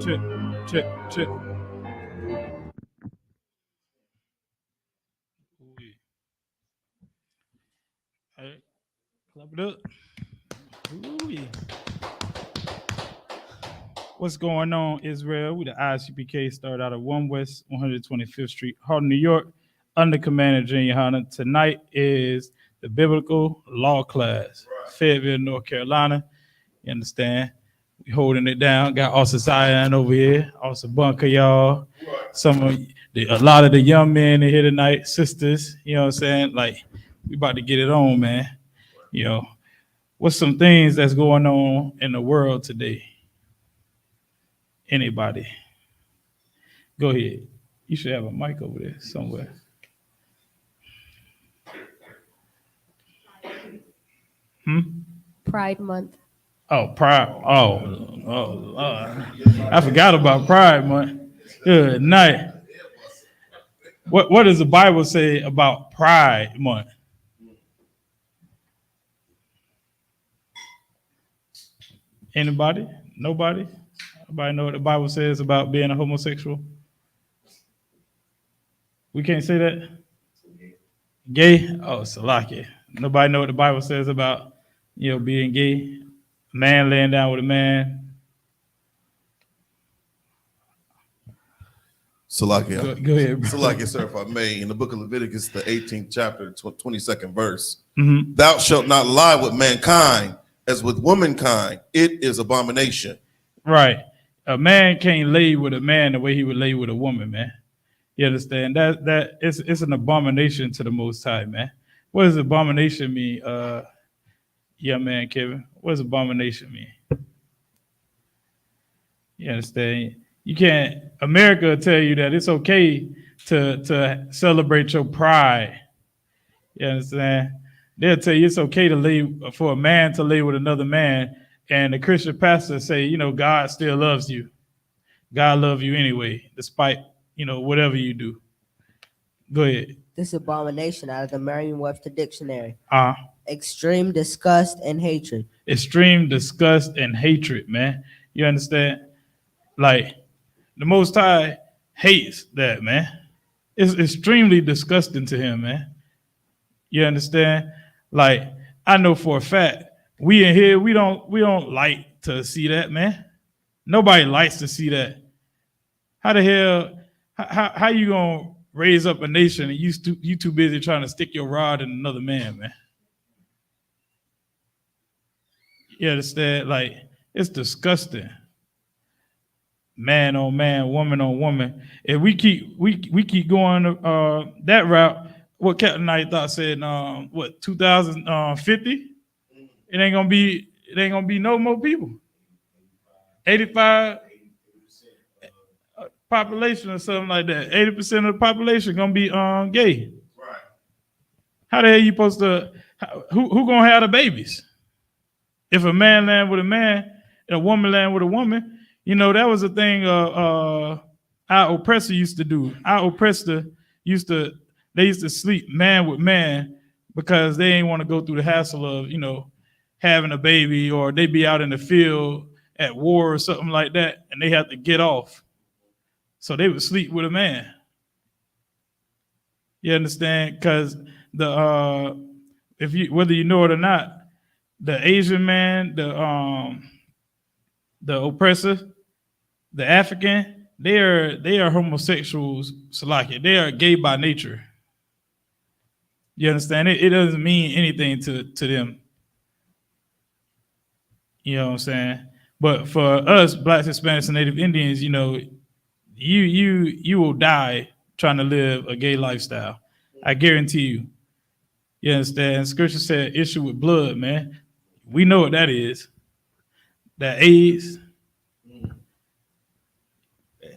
check. All right, clap it up. Ooh-wee. What's going on, Israel? We the I.S.U.P.K. started out at 1 West 125th Street, Harlem, New York, under Commander Junior YAHANNA. Tonight is the biblical law class, Fayetteville, North Carolina. You understand? We holding it down. Got Austin Zion over here, Austin Bunker, y'all. A lot of the young men in here tonight, sisters. You know what I'm saying? Like, we about to get it on, man. You know, what's some things that's going on in the world today? Anybody? Go ahead. You should have a mic over there somewhere. Pride Month. Oh, Pride. Oh, I forgot about Pride Month. Good night. What does the Bible say about Pride Month? Anybody? Nobody? Everybody know what the Bible says about being a homosexual? We can't say that? Gay? Oh, Salaki. Nobody know what the Bible says about, being gay? A man laying down with a man? Salakia. Go ahead, bro. Salakia, sir, if I may, in the book of Leviticus, the 18th chapter, 22nd verse, Mm-hmm. thou shalt not lie with mankind as with womankind. It is abomination. Right. A man can't lay with a man the way he would lay with a woman, man. You understand? That it's an abomination to the Most High, man. What does abomination mean, young man Kevin? What does abomination mean? You understand? You can't. America will tell you that it's okay to celebrate your pride. You understand? They'll tell you it's okay for a man to lay with another man, and the Christian pastor say, God still loves you. God loves you anyway, despite whatever you do. Go ahead. This abomination out of the Merriam-Webster Dictionary. Extreme disgust and hatred. Extreme disgust and hatred, man. You understand? Like, the Most High hates that, man. It's extremely disgusting to him, man. You understand? Like, I know for a fact, we in here, we don't like to see that, man. Nobody likes to see that. How the hell, how you gonna raise up a nation and you too busy trying to stick your rod in another man, man? You understand? Like, it's disgusting. Man on man, woman on woman. If we keep going that route, what Captain Knight thought said, 2050? It ain't gonna be no more people. 85 population or something like that. 80% of the population gonna be gay. Right. How the hell you supposed to? Who gonna have the babies? If a man land with a man and a woman land with a woman, that was a thing our oppressor used to do. Our oppressor used to sleep man with man because they ain't want to go through the hassle of having a baby, or they be out in the field at war or something like that, and they have to get off. So they would sleep with a man. You understand? Because whether you know it or not, the Asian man, the oppressor, the African, they are homosexuals, Salaki. They are gay by nature. You understand? It doesn't mean anything to them. You know what I'm saying? But for us, Blacks, Hispanics, and Native Indians, you will die trying to live a gay lifestyle. I guarantee you. You understand? Scripture said issue with blood, man. We know what that is. That AIDS.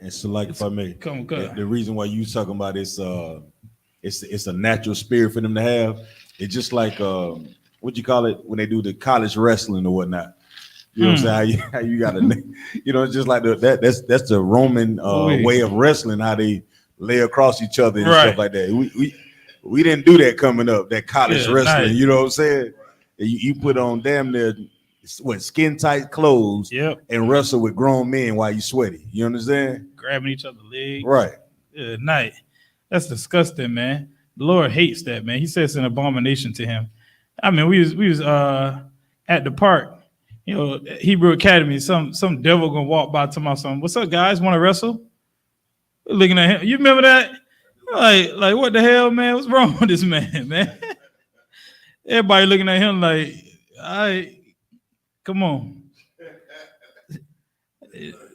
And so, like, if I may, Come. The reason why you talking about it's a natural spirit for them to have. It's just like what you call it when they do the college wrestling or whatnot. You know what I'm saying? How you got to, it's just like that's the Roman way of wrestling. How they lay across each other and stuff like that. We didn't do that coming up. That college wrestling. Nice. You know what I'm saying? You put on damn near skin tight clothes Yep. and wrestle with grown men while you sweaty. You understand? Grabbing each other's legs. Right. Good night. That's disgusting, man. The Lord hates that, man. He says it's an abomination to him. I mean, we was at the park, you know, Hebrew Academy. Some devil gonna walk by to my son. What's up, guys? Want to wrestle? Looking at him. You remember that? Like what the hell, man? What's wrong with this man, man? Everybody looking at him like, all right, come on.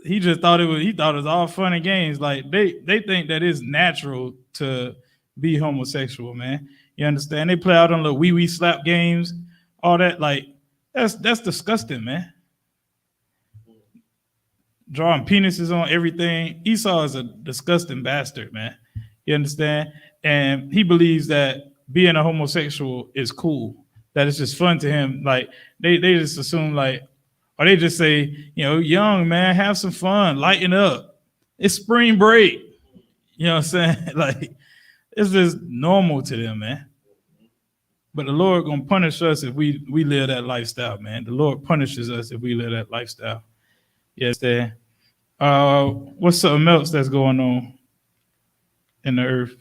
He just thought it was all fun and games. Like they think that it's natural to be homosexual, man. You understand? They play out on the wee slap games, all that. Like that's disgusting, man. Drawing penises on everything. Esau is a disgusting bastard, man. You understand? And he believes that being a homosexual is cool. That it's just fun to him. Like they just assume like, or they just say, you know, young man, have some fun, lighten up. It's spring break. You know what I'm saying? Like it's just normal to them, man. But the Lord gonna punish us if we live that lifestyle, man. The Lord punishes us if we live that lifestyle. Yes, there. What's something else that's going on in the earth?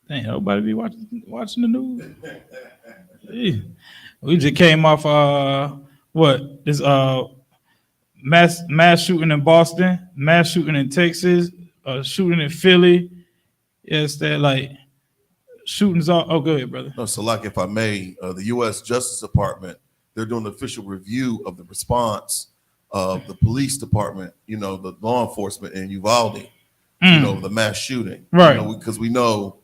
Dang, nobody be watching the news. Hey, we just came off this mass shooting in Boston, mass shooting in Texas, shooting in Philly. Yes, that like shootings all. Oh, go ahead, brother. No, so like if I may, the U.S. Justice Department, they're doing an official review of the response of the police department, you know, the law enforcement in Uvalde, you know, the mass shooting. Right. You know, because we know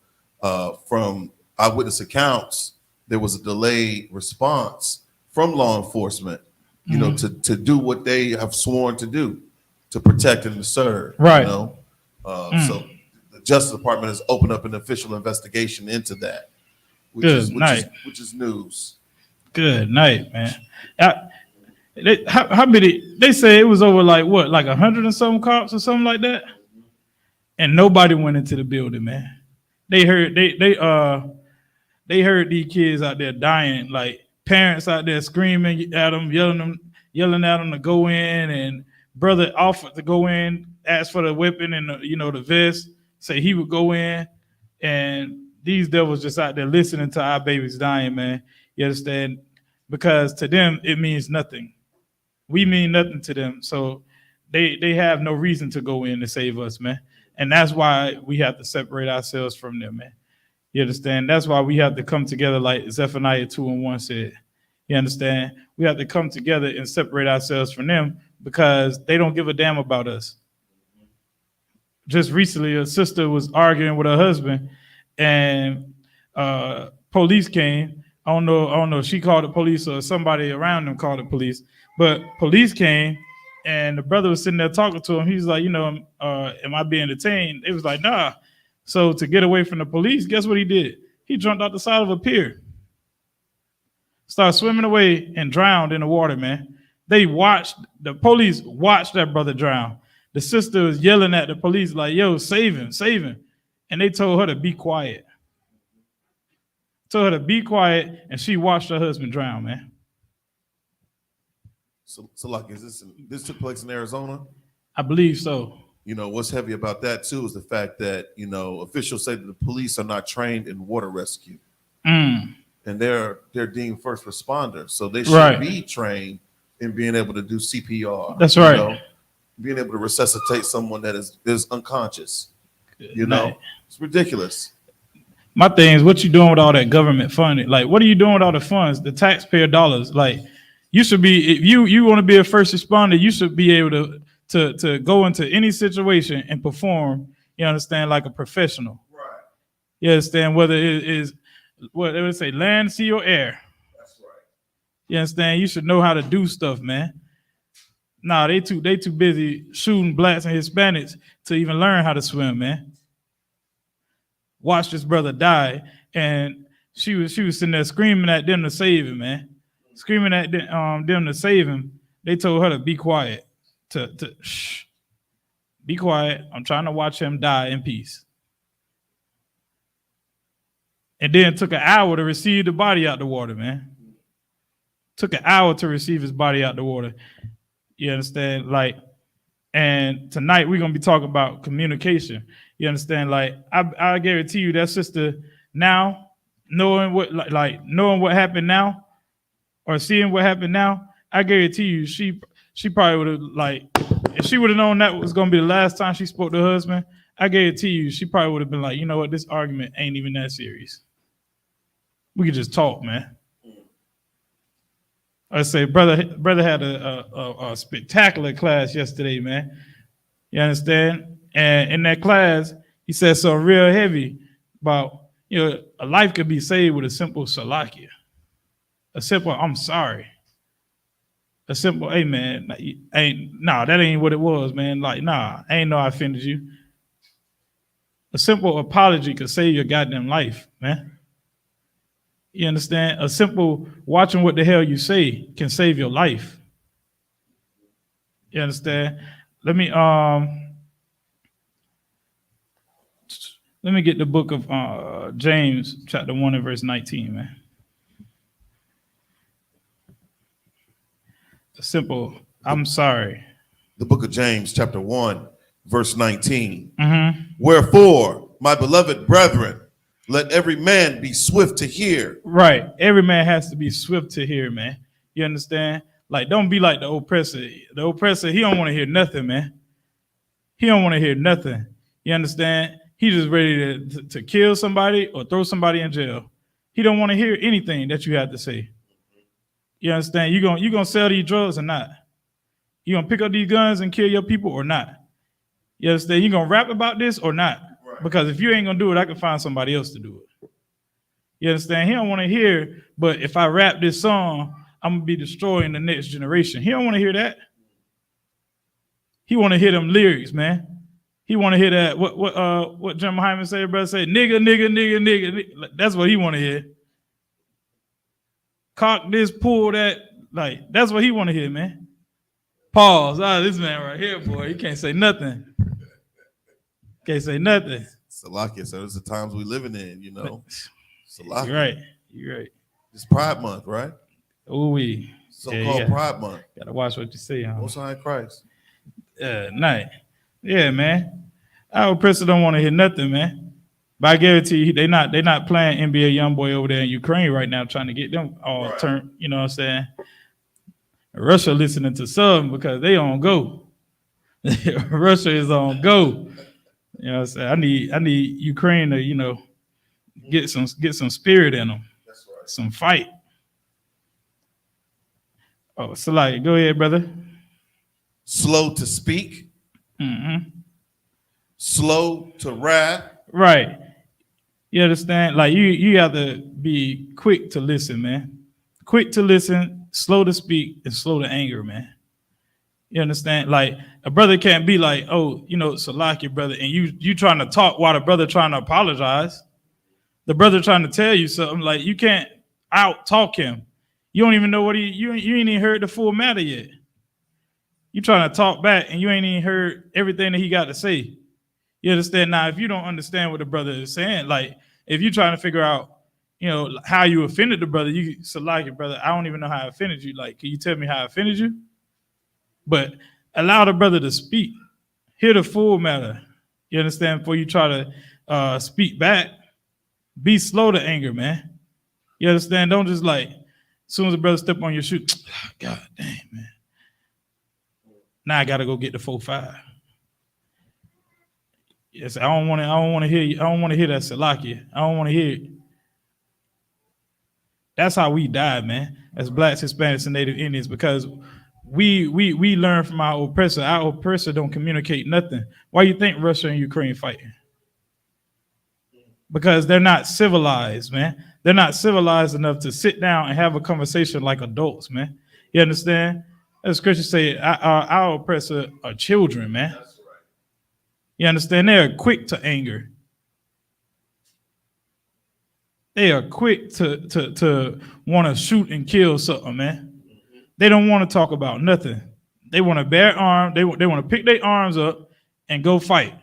from eyewitness accounts, there was a delayed response from law enforcement, you know, to do what they have sworn to do, to protect and to serve. Right. You know, so the Justice Department has opened up an official investigation into that, which is news. Good night, man. How many? They say it was over like 100 and some cops or something like that, and nobody went into the building, man. They heard they heard these kids out there dying, like parents out there screaming at them, yelling at them to go in, and brother offered to go in, asked for the weapon and the vest, say he would go in, and these devils just out there listening to our babies dying, man. You understand? Because to them it means nothing. We mean nothing to them, so they have no reason to go in to save us, man. And that's why we have to separate ourselves from them, man. You understand? That's why we have to come together like Zephaniah 2:1 said. You understand? We have to come together and separate ourselves from them because they don't give a damn about us. Just recently, a sister was arguing with her husband, and police came. I don't know if she called the police or somebody around them called the police, but police came, and the brother was sitting there talking to him. He's like, am I being detained? It was like, nah. So to get away from the police, guess what he did? He jumped out the side of a pier, started swimming away, and drowned in the water, man. The police watched that brother drown. The sister was yelling at the police like, yo, save him, save him. And they told her to be quiet. Told her to be quiet, and she watched her husband drown, man. So like, this took place in Arizona? I believe so. You know, what's heavy about that too is the fact that, officials say that the police are not trained in water rescue. And they're deemed first responders. So they should be trained in being able to do CPR. That's right. Being able to resuscitate someone that is unconscious. It's ridiculous. My thing is, what you doing with all that government funding? Like, what are you doing with all the funds, the taxpayer dollars? Like, you should be, if you want to be a first responder, you should be able to go into any situation and perform, you understand, like a professional. Right. You understand, whether it is, what they would say, land, sea, or air. That's right. You understand? You should know how to do stuff, man. Nah, they too busy shooting blacks and Hispanics to even learn how to swim, man. Watch this brother die, and she was sitting there screaming at them to save him, man. Screaming at them to save him. They told her to be quiet. To shh, be quiet. I'm trying to watch him die in peace. And then took an hour to receive the body out the water, man. Took an hour to receive his body out the water. You understand? Like, and tonight we're gonna be talking about communication. You understand? Like, I guarantee you that sister now, knowing what knowing what happened now, or seeing what happened now, I guarantee you she probably would have, like, if she would have known that was gonna be the last time she spoke to her husband, I guarantee you she probably would have been like, you know what, this argument ain't even that serious. We could just talk, man. I say, brother had a spectacular class yesterday, man. You understand? And in that class, he said something real heavy about, a life could be saved with a simple salakia, a simple I'm sorry, a simple, hey man, that ain't what it was, man. Like, nah, I ain't know I offended you. A simple apology could save your goddamn life, man. You understand? A simple watching what the hell you say can save your life. You understand? Let me get the book of James, chapter 1 and verse 19, man. A simple, I'm sorry. The book of James, chapter 1, verse 19. Mm-hmm. Wherefore, my beloved brethren, let every man be swift to hear. Right. Every man has to be swift to hear, man. You understand? Like, don't be like the oppressor. The oppressor, he don't want to hear nothing, man. He don't want to hear nothing. You understand? He just ready to kill somebody or throw somebody in jail. He don't want to hear anything that you have to say. You understand? You gonna sell these drugs or not? You gonna pick up these guns and kill your people or not? You understand? You gonna rap about this or not? Right. Because if you ain't gonna do it, I can find somebody else to do it. You understand? He don't want to hear, but if I rap this song, I'm gonna be destroying the next generation. He don't want to hear that. He want to hear them lyrics, man. He want to hear that. What Jim Hyman say, brother? Say nigga, nigga, nigga, nigga. That's what he want to hear. Cock this, pull that. Like, that's what he want to hear, man. Pause. This man right here, boy, he can't say nothing. Can't say nothing. Salakia, so it's the times we living in, Salakia. You're right. It's Pride Month, right? Ooh-wee. So-called Pride Month. Gotta watch what you say, huh? Most High Christ. Night. Yeah, man. Our oppressor don't want to hear nothing, man. But I guarantee you, they not playing NBA YoungBoy over there in Ukraine right now, trying to get them all turned. You know what I'm saying? Russia listening to some because they on go. Russia is on go. You know what I'm saying? I need Ukraine to, get some spirit in them. That's right. Some fight. Oh, Salai, go ahead, brother. Slow to speak. Mm-hmm. Slow to wrath. Right. You understand? Like, you have to be quick to listen, man. Quick to listen, slow to speak, and slow to anger, man. You understand? Like, a brother can't be like, oh, Salaki, brother, and you trying to talk while the brother trying to apologize. The brother trying to tell you something, like, you can't out talk him. You don't even know what you ain't even heard the full matter yet. You trying to talk back and you ain't even heard everything that he got to say. You understand? Now, if you don't understand what the brother is saying, like, if you're trying to figure out, how you offended the brother, you Salaki, brother, I don't even know how I offended you. Like, can you tell me how I offended you? But allow the brother to speak. Hear the full matter. You understand? Before you try to speak back, be slow to anger, man. You understand? Don't just like, as soon as the brother step on your shoe, God damn, man. Now I gotta go get the 4-5. Yes, I don't want to hear you. I don't want to hear that Salakia. I don't want to hear it. That's how we died, man, as Blacks, Hispanics, and Native Indians, because we learn from our oppressor. Our oppressor don't communicate nothing. Why you think Russia and Ukraine fighting? Because they're not civilized, man. They're not civilized enough to sit down and have a conversation like adults, man. You understand? As Christians say, our oppressor are children, man. That's right. You understand? They are quick to anger. They are quick to want to shoot and kill something, man. They don't want to talk about nothing. They want to bear arms. They want to pick their arms up and go fight.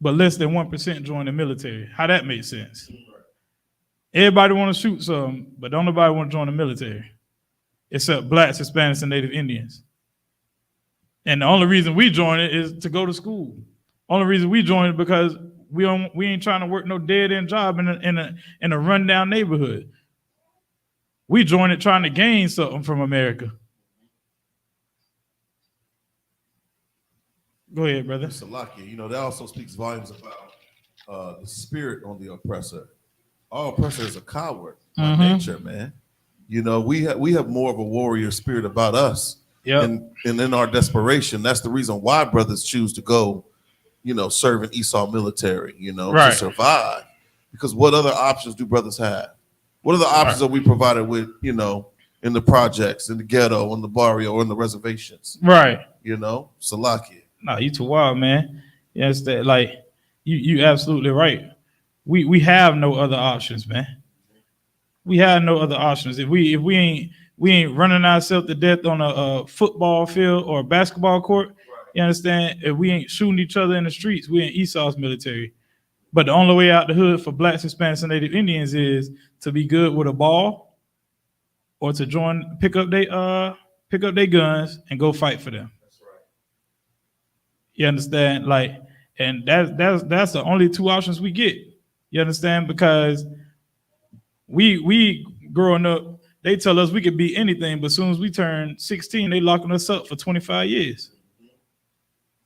but less than 1% join the military. How that makes sense? Everybody want to shoot some, but don't nobody want to join the military, except blacks, Hispanics, and Native Indians. And the only reason we join it is to go to school. Only reason we join it because we ain't trying to work no dead end job in a rundown neighborhood. We join it trying to gain something from America. Go ahead, brother. Mr. Lockie, that also speaks volumes about the spirit on the oppressor. Our oppressor is a coward by nature, man. We have more of a warrior spirit about us. Yep. And in our desperation, that's the reason why brothers choose to go, serve in Esau military, Right. to survive. Because what other options do brothers have? What other options are we provided with, in the projects, in the ghetto, on the barrio, or in the reservations? Right. Salakia. No, you too wild, man. Yes, that like you absolutely right. We have no other options, man. We have no other options. If we ain't running ourselves to death on a football field or a basketball court, you understand? If we ain't shooting each other in the streets, we in Esau's military. But the only way out the hood for blacks, Hispanics, and Native Indians is to be good with a ball or to pick up their guns and go fight for them. You understand? Like, and that's the only two options we get. You understand? Because we growing up, they tell us we could be anything, but as soon as we turn 16, they locking us up for 25 years.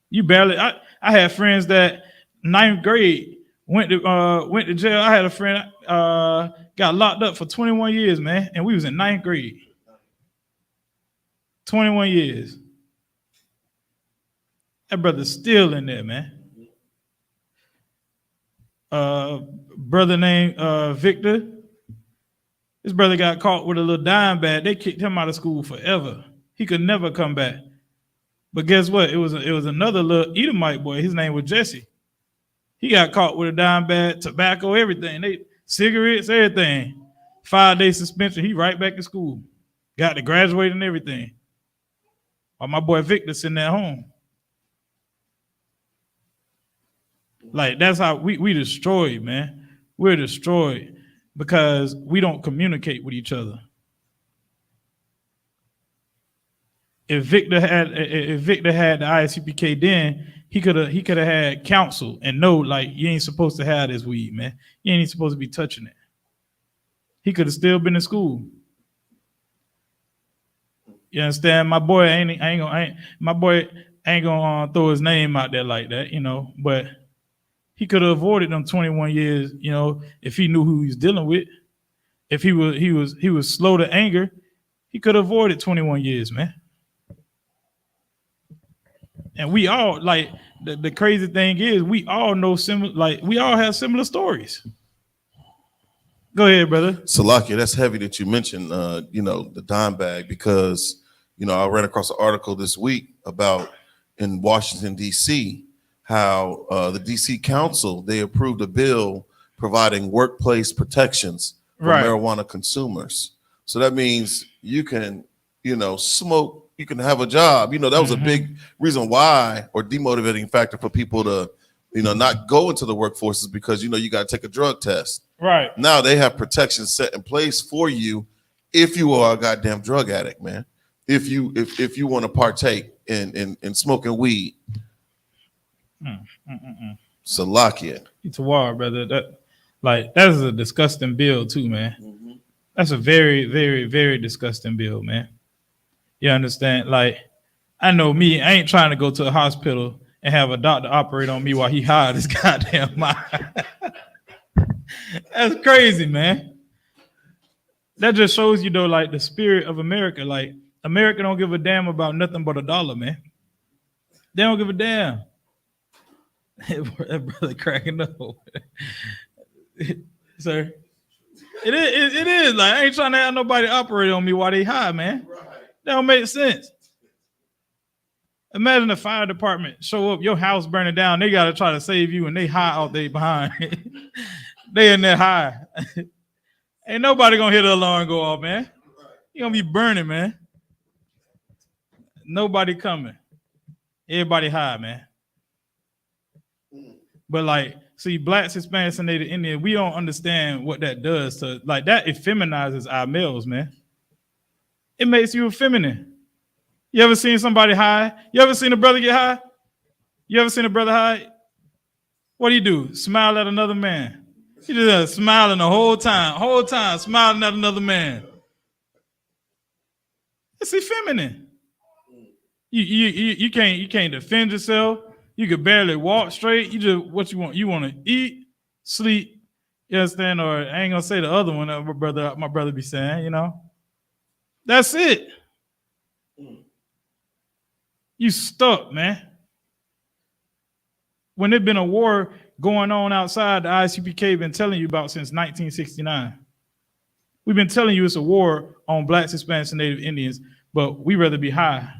You barely. I had friends that 9th grade went to jail. I had a friend got locked up for 21 years, man, and we was in 9th grade. 21 years. That brother's still in there, man. Brother named Victor. His brother got caught with a little dime bag. They kicked him out of school forever. He could never come back. But guess what? It was another little Edomite boy. His name was Jesse. He got caught with a dime bag, tobacco, everything. Cigarettes, everything. 5-day suspension. He right back to school. Got to graduate and everything. While my boy Victor sitting at home. Like, that's how we destroyed, man. We're destroyed because we don't communicate with each other. If Victor had the I.S.U.P.K, then he could have had counsel and know, like, you ain't supposed to have this weed, man. You ain't supposed to be touching it. He could have still been in school. You understand? My boy ain't gonna throw his name out there like that, but he could have avoided them 21 years, if he knew who he was dealing with. If he was slow to anger, he could have avoided 21 years, man. And we all, like, the crazy thing is, we all know similar, like, we all have similar stories. Go ahead, brother. Salakia, that's heavy that you mentioned, the dime bag, because, I ran across an article this week about in Washington, D.C., how the D.C. Council, they approved a bill providing workplace protections for marijuana consumers. So that means you can, smoke, you can have a job. That was a big reason why, or demotivating factor for people to, not go into the workforce, is because, you got to take a drug test. Right. Now they have protections set in place for you if you are a goddamn drug addict, man. If you want to partake in smoking weed. Salakia. It's a war, brother. That is a disgusting bill too, man. That's a very, very, very disgusting bill, man. You understand? Like, I know me, I ain't trying to go to a hospital and have a doctor operate on me while he high his goddamn mind. That's crazy, man. That just shows you, though, like, the spirit of America. Like, America don't give a damn about nothing but a dollar, man. They don't give a damn. That brother cracking up. Sir, it is. Like, I ain't trying to have nobody operate on me while they high, man. That don't make sense. Imagine the fire department show up, your house burning down. They got to try to save you, and they high out there behind. They in there high. Ain't nobody gonna hear the alarm go off, man. You gonna be burning, man. Nobody coming. Everybody high, man. But like, see, blacks, Hispanics, and Native Indians, we don't understand what that does to, like, that effeminizes our males, man. It makes you feminine. You ever seen somebody high? You ever seen a brother get high? You ever seen a brother high? What do you do? Smile at another man. You just smiling the whole time, smiling at another man. It's effeminate. You can't defend yourself. You could barely walk straight. You just what you want. You want to eat, sleep. You understand? Or I ain't gonna say the other one that my brother be saying. You know, that's it. You stuck, man. When there's been a war going on outside, the I.S.U.P.K been telling you about since 1969. We've been telling you it's a war on blacks, Hispanics, and Native Indians, but we rather be high.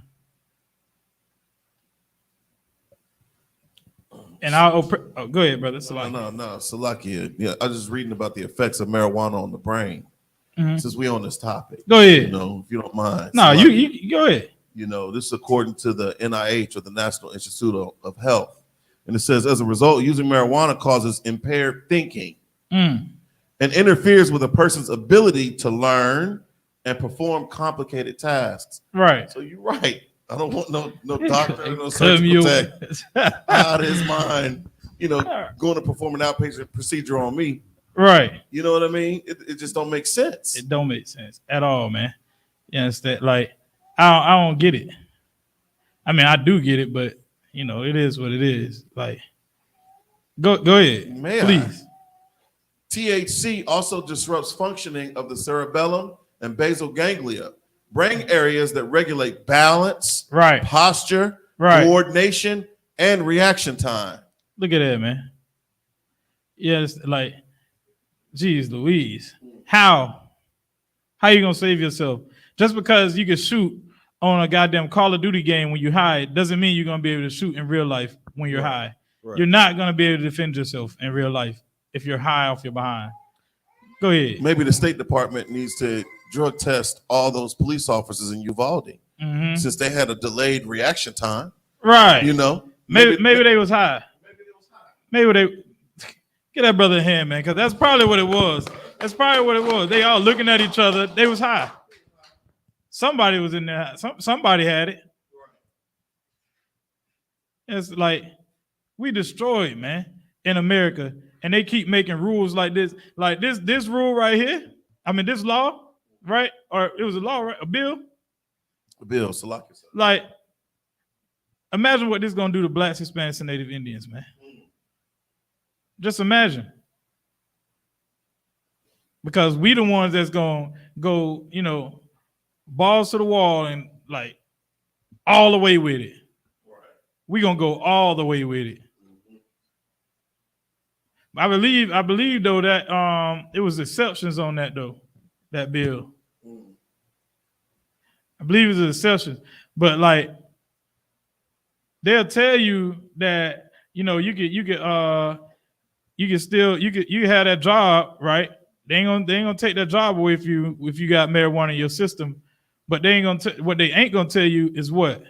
And I'll go ahead, brother. No, Salakia. Yeah, I was just reading about the effects of marijuana on the brain. Since we on this topic, go ahead. You know, if you don't mind. No, you go ahead. You know, this is according to the NIH, or the National Institute of Health, and it says as a result, using marijuana causes impaired thinking and interferes with a person's ability to learn and perform complicated tasks. Right. So you're right. I don't want no doctor, no surgical tech out of his mind, you know, going to perform an outpatient procedure on me. Right. You know what I mean? It just don't make sense. It don't make sense at all, man. You understand? Like, I don't get it. I mean, I do get it, but you know, it is what it is. Like, go ahead, please. THC also disrupts functioning of the cerebellum and basal ganglia, brain areas that regulate balance, right, posture, right, coordination, and reaction time. Look at that, man. Yes, like, geez Louise. How you gonna save yourself? Just because you can shoot on a goddamn Call of Duty game when you're high doesn't mean you're gonna be able to shoot in real life when you're high. Right. You're not gonna be able to defend yourself in real life if you're high off your behind. Go ahead. Maybe the State Department needs to drug test all those police officers in Uvalde, since they had a delayed reaction time. Right. You know, maybe they was high. Maybe they get that brother a hand, man, because that's probably what it was. That's probably what it was. They all looking at each other. They was high. Somebody was in there. Somebody had it. It's like we destroyed, man, in America, and they keep making rules like this. Like this rule right here. I mean, this law, right? Or it was a law, right? A bill. A bill, Salakia. Like, imagine what this is gonna do to blacks, Hispanics, and Native Indians, man. Just imagine. Because we the ones that's gonna go, you know, balls to the wall and like all the way with it. Right. We gonna go all the way with it. I believe though that it was exceptions on that though, that bill. I believe it was exceptions, but like they'll tell you that, you know, you could have that job, right? They ain't gonna take that job away if you got marijuana in your system, but they ain't gonna what they ain't gonna tell you is what.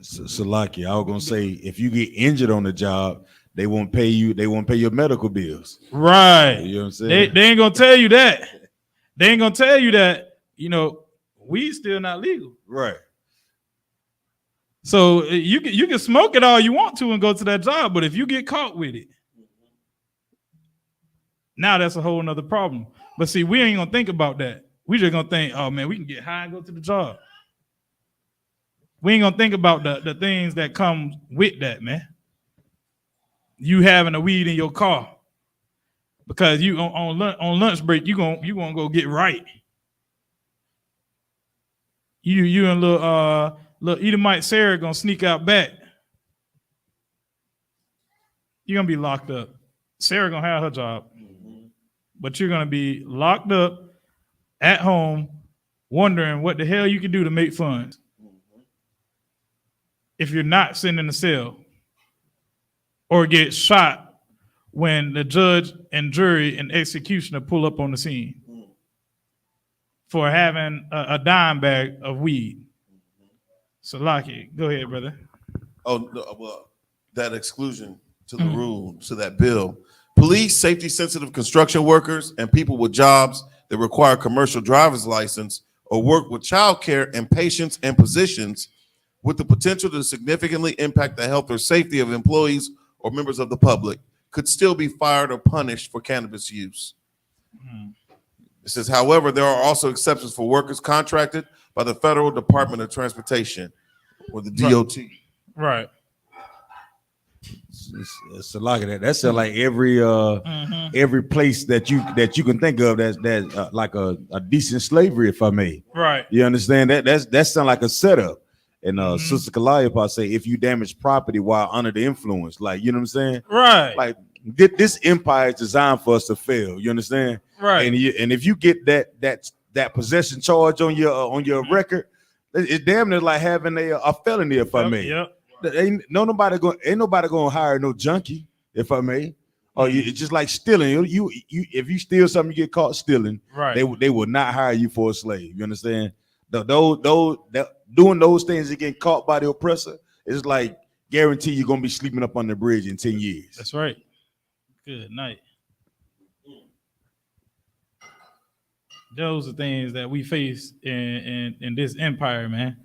Salaki, I was gonna say if you get injured on the job, they won't pay you. They won't pay your medical bills. Right. You know what I'm saying? They ain't gonna tell you that. They ain't gonna tell you that. You know, weed's still not legal. Right. So you can smoke it all you want to and go to that job, but if you get caught with it, now that's a whole nother problem. But see, we ain't gonna think about that. We just gonna think, oh man, we can get high and go to the job. We ain't gonna think about the things that come with that, man. You having a weed in your car because you on lunch break, you gonna go get right. You and little Edomite Sarah gonna sneak out back. You're gonna be locked up. Sarah gonna have her job, but you're gonna be locked up at home, wondering what the hell you can do to make funds. If you're not sitting in the cell, or get shot when the judge and jury and executioner pull up on the scene for having a dime bag of weed. So, Lockie, go ahead, brother. Oh, no, well, that exclusion to the rule, to that bill. Police, safety-sensitive construction workers, and people with jobs that require commercial driver's license or work with childcare and patients and positions with the potential to significantly impact the health or safety of employees or members of the public could still be fired or punished for cannabis use. It says, however, there are also exceptions for workers contracted by the Federal Department of Transportation or the DOT. Right. It's a lot of that. That's like every place that you can think of that's like a decent slavery, if I may. Right. You understand that? That sound like a setup. And Sister Kalaya say, if you damage property while under the influence, like, you know what I'm saying? Right. Like this empire is designed for us to fail. You understand? Right. And if you get that possession charge on your record, it's damn near like having a felony, if I may. Yep. Ain't nobody gonna hire no junkie, if I may. Or it's just like stealing. You if you steal something, you get caught stealing. Right. They will not hire you for a slave. You understand? Those doing those things and getting caught by the oppressor is like guarantee you're gonna be sleeping up on the bridge in 10 years. That's right. Good night. Those are things that we face in this empire, man.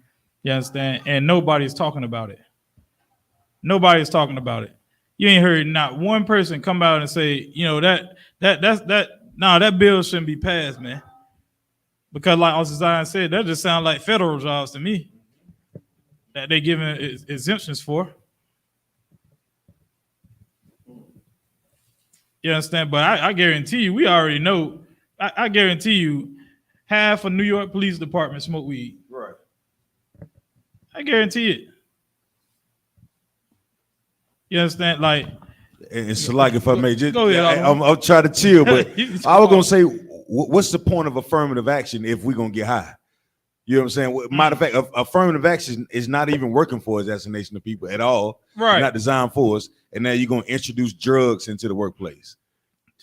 You understand? And nobody's talking about it. Nobody's talking about it. You ain't heard not one person come out and say, you know, that bill shouldn't be passed, man. Because like Zion said, that just sounds like federal jobs to me that they giving exemptions for. You understand? But I guarantee you, we already know. I guarantee you, half of New York Police Department smoke weed. Right. I guarantee it. You understand? Like, it's like, if I may, just go ahead, I'll try to chill, but I was gonna say, what's the point of affirmative action if we're gonna get high? You know what I'm saying? Matter of fact, affirmative action is not even working for us as a nation of people at all. Right. Not designed for us. And now you're gonna introduce drugs into the workplace.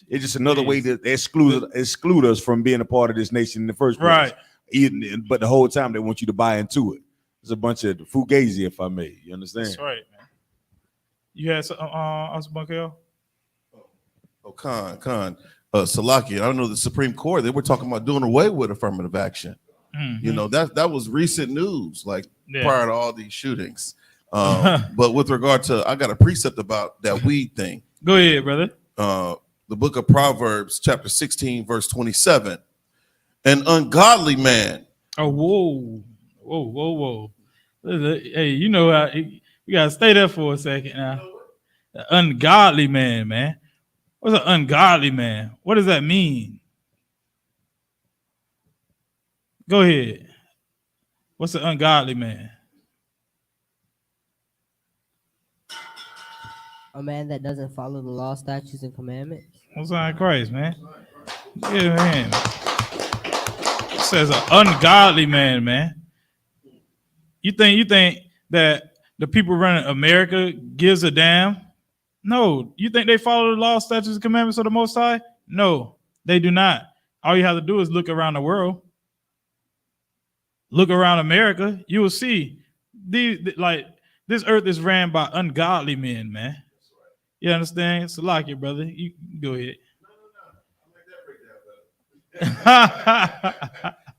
It's just another way to exclude us from being a part of this nation in the first place. Right. But the whole time they want you to buy into it. It's a bunch of fugazi, if I may. You understand? That's right, man. You had Isupk? Khan. Salaki, I don't know, the Supreme Court, they were talking about doing away with affirmative action. Mm-hmm. You know, that was recent news, like prior to all these shootings. But with regard to, I got a precept about that weed thing. Go ahead, brother. The book of Proverbs, chapter 16, verse 27. An ungodly man. Oh, whoa. Hey, you know how you gotta stay there for a second now. The ungodly man. What's an ungodly man? What does that mean? Go ahead. What's an ungodly man? A man that doesn't follow the law, statutes, and commandments. What's on Christ, man? Yeah, man. It says an ungodly man. You think that the people running America gives a damn? No. You think they follow the law, statutes, and commandments of the Most High? No, they do not. All you have to do is look around the world. Look around America. You will see this earth is ran by ungodly men, man. You understand? So like it, brother. You go ahead.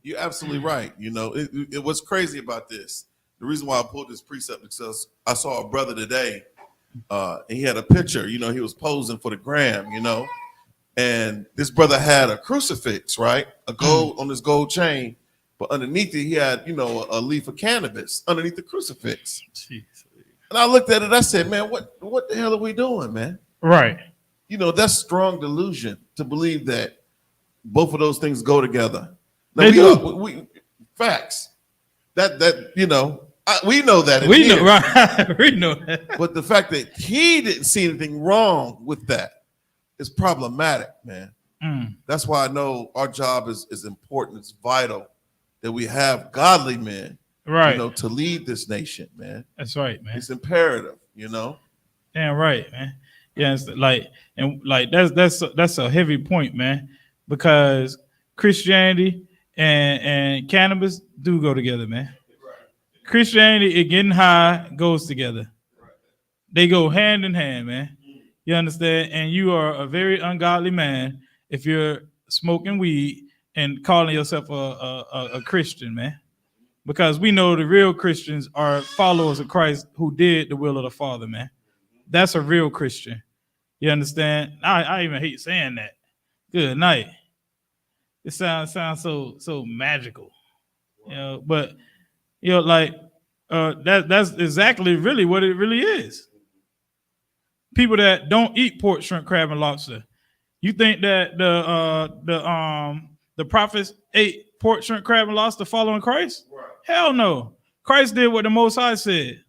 You're absolutely right. You know, it what's crazy about this. The reason why I pulled this precept because I saw a brother today, and he had a picture. You know, he was posing for the gram. You know, and this brother had a crucifix, right? A gold on his gold chain, but underneath it he had, you know, a leaf of cannabis underneath the crucifix. Jeez. And I looked at it. I said, "Man, what the hell are we doing, man?" Right. You know, that's strong delusion to believe that both of those things go together. Now, we facts. That you know, we know that. We know, right? We know that. But the fact that he didn't see anything wrong with that is problematic, man. That's why I know our job is important. It's vital that we have godly men, right? You know, to lead this nation, man. That's right, man. It's imperative, you know. Damn right, man. Yeah, it's that's a heavy point, man, because Christianity and cannabis do go together, man. Christianity and getting high goes together. They go hand in hand, man. You understand? And you are a very ungodly man if you're smoking weed and calling yourself a Christian, man. Because we know the real Christians are followers of Christ who did the will of the Father, man. That's a real Christian. You understand? I even hate saying that. Good night. It sounds so magical, you know. But you know, like that's exactly really what it really is. People that don't eat pork, shrimp, crab, and lobster. You think that the prophets ate pork, shrimp, crab, and lobster following Christ? Right. Hell no. Christ did what the Most High said.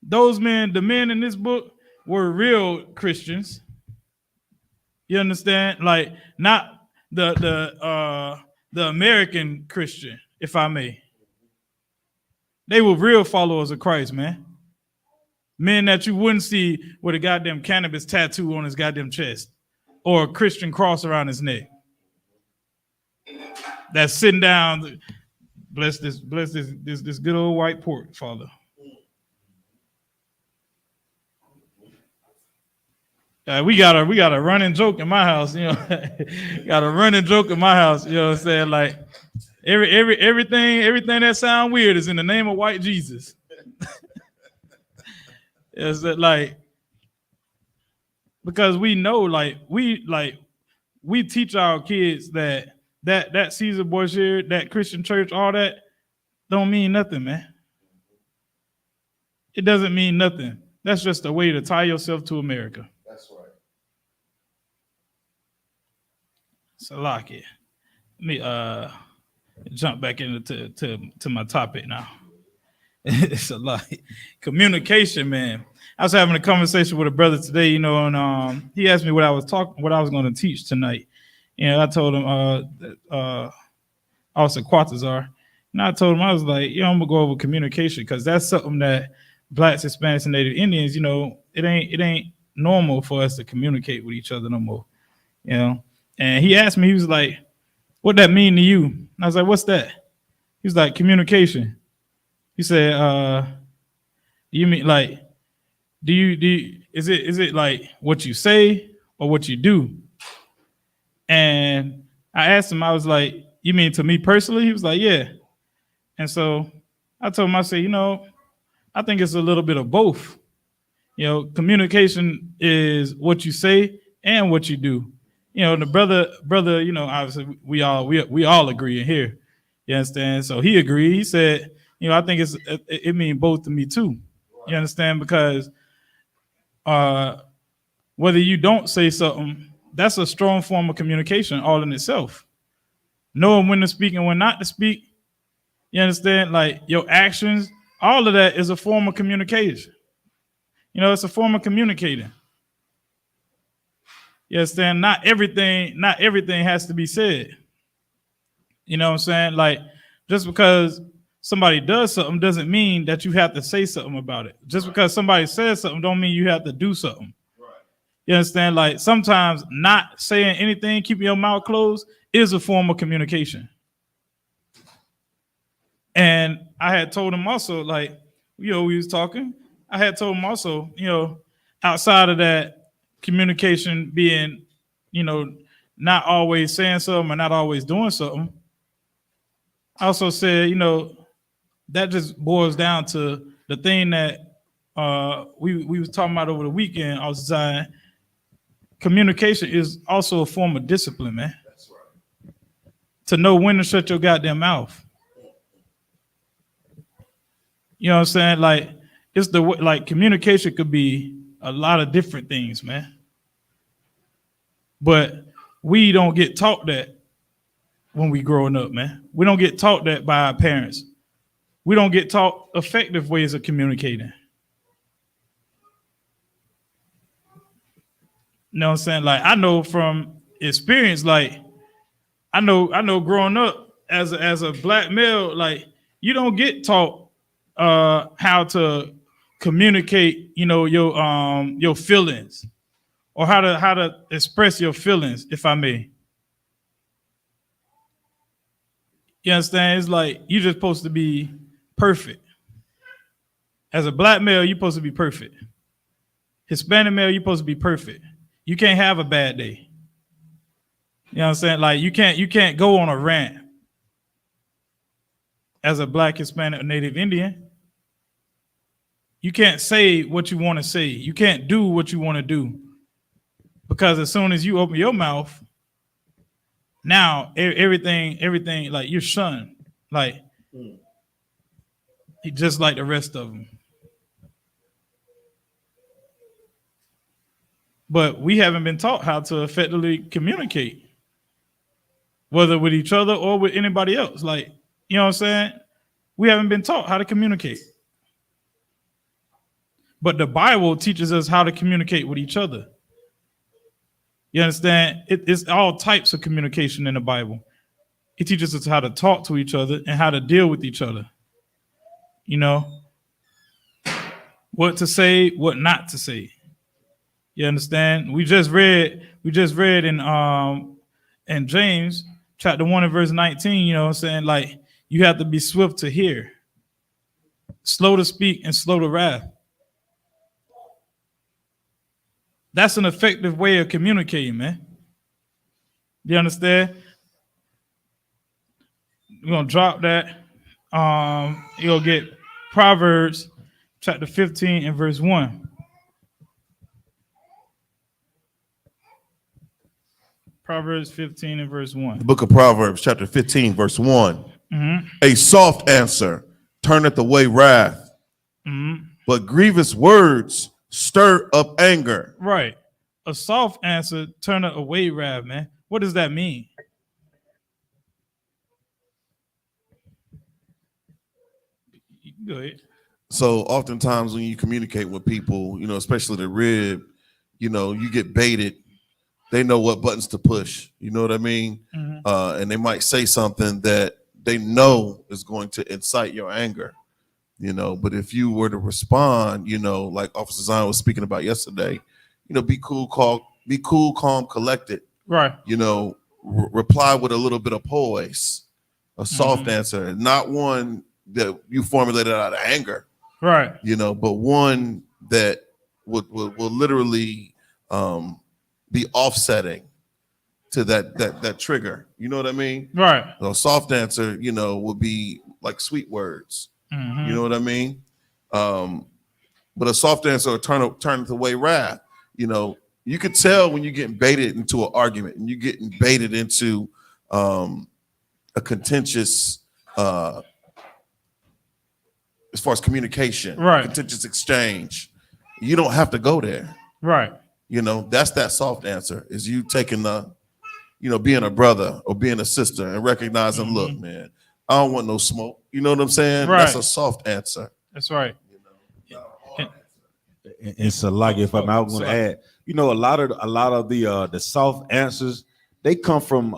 Those men, the men in this book, were real Christians. You understand? Like not the American Christian, if I may. They were real followers of Christ, man. Men that you wouldn't see with a goddamn cannabis tattoo on his goddamn chest or a Christian cross around his neck. That's sitting down. Bless this good old white pork, Father. We got a running joke in my house, you know. Got a running joke in my house, you know what I'm saying? Like everything that sound weird is in the name of white Jesus. Is that like because we know we teach our kids that Caesar Borgia, that Christian church, all that don't mean nothing, man. It doesn't mean nothing. That's just a way to tie yourself to America. That's right. Salaki. Let me jump back into to my topic now. It's a lot. Communication, man. I was having a conversation with a brother today, you know, and he asked me what I was going to teach tonight. You know, I told him also Quatazar. And I told him, I was like, you know, I'm gonna go over communication because that's something that Blacks, Hispanics, and Native Indians, you know, it ain't normal for us to communicate with each other no more. You know. And he asked me, he was like, what that mean to you? And I was like, what's that? He was like, communication. He said, you mean like, is it like what you say or what you do? And I asked him, I was like, you mean to me personally? He was like, yeah. And so I told him, I said, you know, I think it's a little bit of both. You know, communication is what you say and what you do. You know, the brother, you know, obviously we all agree in here. You understand? So he agreed. He said, you know, I think it means both to me too. You understand? Because whether you don't say something, that's a strong form of communication all in itself. Knowing when to speak and when not to speak. You understand? Like your actions, all of that is a form of communication. You know, it's a form of communicating. You understand? Not everything has to be said. You know what I'm saying? Like, just because somebody does something doesn't mean that you have to say something about it. Just because somebody says something don't mean you have to do something. Right. You understand? Like, sometimes not saying anything, keeping your mouth closed, is a form of communication. And I had told him also, like, you know, we was talking. I had told him also, you know, outside of that, communication being, you know, not always saying something or not always doing something. I also said, you know, that just boils down to the thing that we was talking about over the weekend. I was saying communication is also a form of discipline, man. That's right. To know when to shut your goddamn mouth. You know what I'm saying? Like, it's like communication could be a lot of different things, man. But we don't get taught that when we growing up, man. We don't get taught that by our parents. We don't get taught effective ways of communicating. You know what I'm saying? Like, I know from experience, like, I know growing up as a black male, like, you don't get taught how to communicate, you know, your feelings. Or how to express your feelings, if I may. You understand? It's like you're just supposed to be perfect As a black male, you're supposed to be perfect. Hispanic male, you're supposed to be perfect. You can't have a bad day. You know what I'm saying? Like you can't go on a rant as a black, Hispanic, or Native Indian. You can't say what you want to say. You can't do what you want to do. Because as soon as you open your mouth, now everything, like you're shunned. Like just like the rest of them. But we haven't been taught how to effectively communicate, whether with each other or with anybody else. Like, you know what I'm saying? We haven't been taught how to communicate. But the Bible teaches us how to communicate with each other. You understand? It's all types of communication in the Bible. It teaches us how to talk to each other and how to deal with each other. You know, what to say, what not to say. You understand? We just read in James chapter 1 and verse 19, you know what I'm saying? Like you have to be swift to hear, slow to speak, and slow to wrath. That's an effective way of communicating, man. You understand? We're gonna drop that. You'll get Proverbs chapter 15 and verse 1. Proverbs 15 and verse 1. The book of Proverbs, chapter 15, verse 1. Mm-hmm. A soft answer turneth away wrath, but grievous words stir up anger. Right. A soft answer turneth away wrath, man. What does that mean? Go ahead. So oftentimes when you communicate with people, you know, especially the rib, you know, you get baited. They know what buttons to push. You know what I mean? Mm-hmm. And they might say something that they know is going to incite your anger, you know. But if you were to respond, you know, like Officer Zion was speaking about yesterday, you know, be cool, calm, collected. Right. You know, reply with a little bit of poise, a soft answer, not one that you formulated out of anger. Right. You know, but one that will literally be offsetting to that trigger. You know what I mean? Right. A soft answer, you know, would be like sweet words. You know what I mean? But a soft answer will turn away wrath. You know, you could tell when you're getting baited into an argument and you're getting baited into a contentious as far as communication, right, contentious exchange. You don't have to go there. Right. You know, that's that soft answer, is you taking the, you know, being a brother or being a sister and recognizing, look, man, I don't want no smoke. You know what I'm saying? Right. That's a soft answer. That's right. You know, and so, like, if I'm going to add, you know, a lot of the soft answers, they come from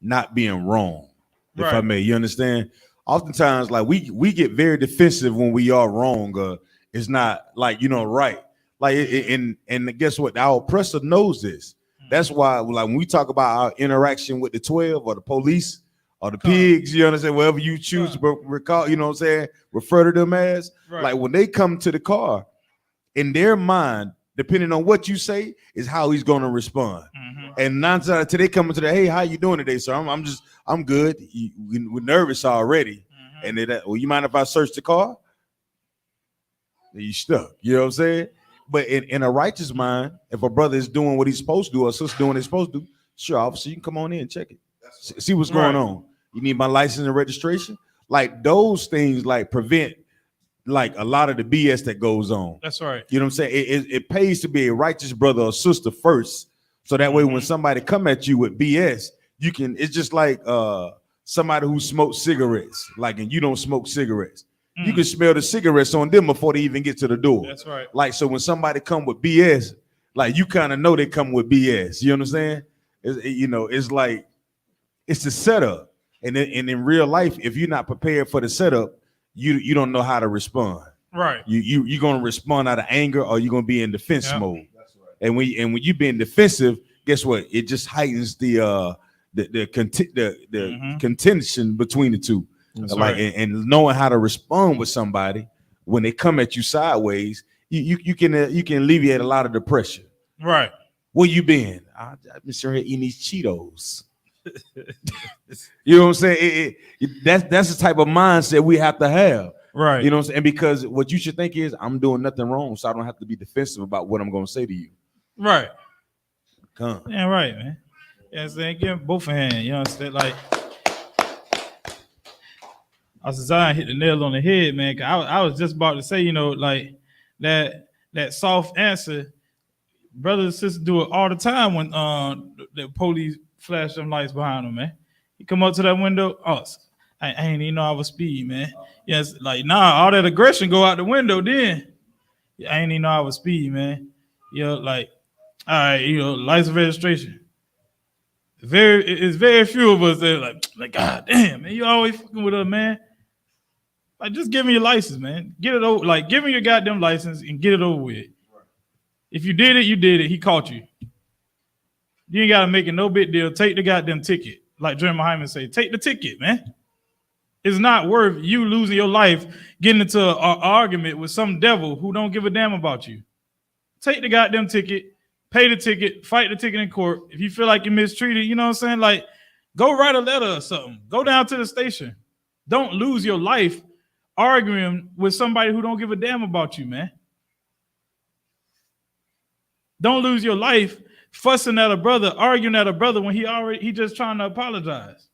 not being wrong. If I may, you understand? Oftentimes, like we get very defensive when we are wrong. It's not like, you know, right. Like, and guess what? Our oppressor knows this. That's why, like, when we talk about our interaction with the 12 or the police or the pigs, you understand, whatever you choose to recall, you know what I'm saying, refer to them as, like, when they come to the car, in their mind, depending on what you say, is how he's going to respond. And 9 times out of 10, they come into the, hey, how you doing today, sir? I'm good. We're nervous already. And they, well, you mind if I search the car? Then you stuck. You know what I'm saying? But in a righteous mind, if a brother is doing what he's supposed to do or sister doing what he's supposed to do, sure, officer, you can come on in and check it. See what's going on. You need my license and registration? Like, those things, like, prevent, like, a lot of the BS that goes on. That's right. You know what I'm saying? It pays to be a righteous brother or sister first. So that way, when somebody come at you with BS, you can, it's just like somebody who smokes cigarettes, like, and you don't smoke cigarettes. You can smell the cigarettes on them before they even get to the door. That's right. Like, so when somebody come with BS, like, you kind of know they come with BS. You understand? You know, it's like, it's the setup. And in real life, if you're not prepared for the setup, you don't know how to respond. Right. You're gonna respond out of anger, or you're gonna be in defense mode. That's right. And when you being defensive, guess what? It just heightens the contention between the two. That's like, right. And knowing how to respond with somebody when they come at you sideways, you can alleviate a lot of the pressure. Right. Where you been? I've been sitting here eating these Cheetos. You know what I'm saying? That's the type of mindset we have to have. Right. You know what I'm saying? And because what you should think is, I'm doing nothing wrong, so I don't have to be defensive about what I'm going to say to you. Right. Come. Yeah, right, man. Yeah, I'm saying, give both a hand. You know what I'm saying? Like, I was designed hit the nail on the head, man. 'Cause I was just about to say, you know, like that soft answer, brothers and sisters do it all the time when the police flash them lights behind them, man. You come up to that window, I ain't even know I was speed, man. Yes, like all that aggression go out the window then. I ain't even know I was speed, man. You know, like, all right, you know, license registration. It's very few of us that like, God damn, man, you always fucking with us, man. Like, just give me your license, man. Get it over. Like, give me your goddamn license and get it over with. If you did it, you did it. He caught you. You ain't got to make it no big deal. Take the goddamn ticket. Like Jeremy Hyman say, take the ticket, man. It's not worth you losing your life getting into an argument with some devil who don't give a damn about you. Take the goddamn ticket, pay the ticket, fight the ticket in court. If you feel like you're mistreated, you know what I'm saying? Like, go write a letter or something. Go down to the station. Don't lose your life arguing with somebody who don't give a damn about you, man. Don't lose your life fussing at a brother, arguing at a brother when he just trying to apologize.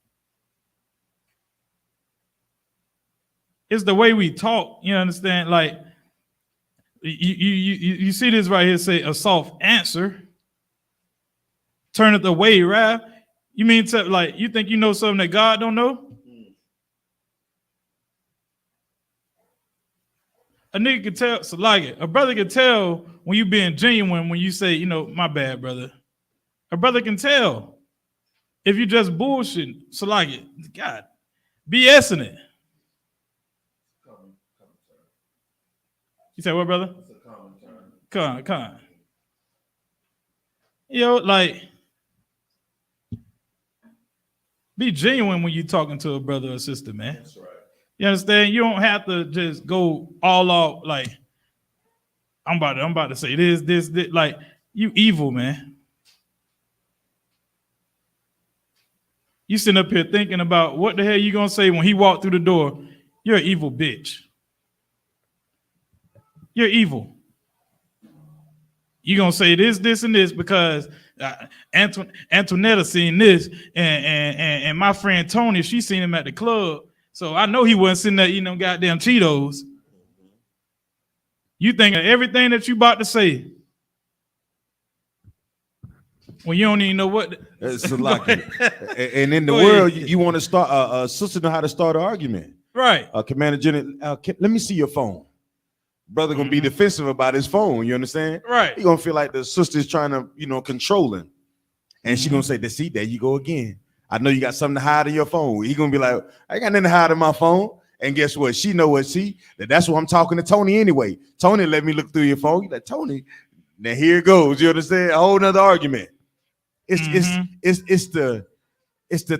It's the way we talk, you understand? Like, you see this right here, say a soft answer. Turn it away, right? You mean to, like, you think you know something that God don't know? A nigga can tell, so like it. A brother can tell when you being genuine when you say, you know, my bad, brother. A brother can tell if you just bullshit. So like it, God, BSing it. You said what, brother? Come on. You know, like, be genuine when you're talking to a brother or sister, man. That's right. You understand? You don't have to just go all out like, I'm about to say this. Like, you evil, man. You sitting up here thinking about what the hell you gonna say when he walked through the door. You're an evil bitch. You're evil. You're going to say this, and this because Antoinetta seen this, and my friend Tony, she seen him at the club. So I know he wasn't sitting there eating them goddamn Cheetos. You think of everything that you about to say when you don't even know what. It's like and in the world, you want to start a sister know how to start an argument. Right. Commander General, let me see your phone. Brother gonna be defensive about his phone. You understand? Right. He gonna feel like the sister's trying to, control him, and she gonna say, "See, there you go again. I know you got something to hide in your phone." He gonna be like, "I ain't got nothing to hide in my phone." And guess what? She know what that's why I'm talking to Tony anyway. Tony, let me look through your phone. You like, Tony? Now here it goes. You understand? A whole nother argument. It's the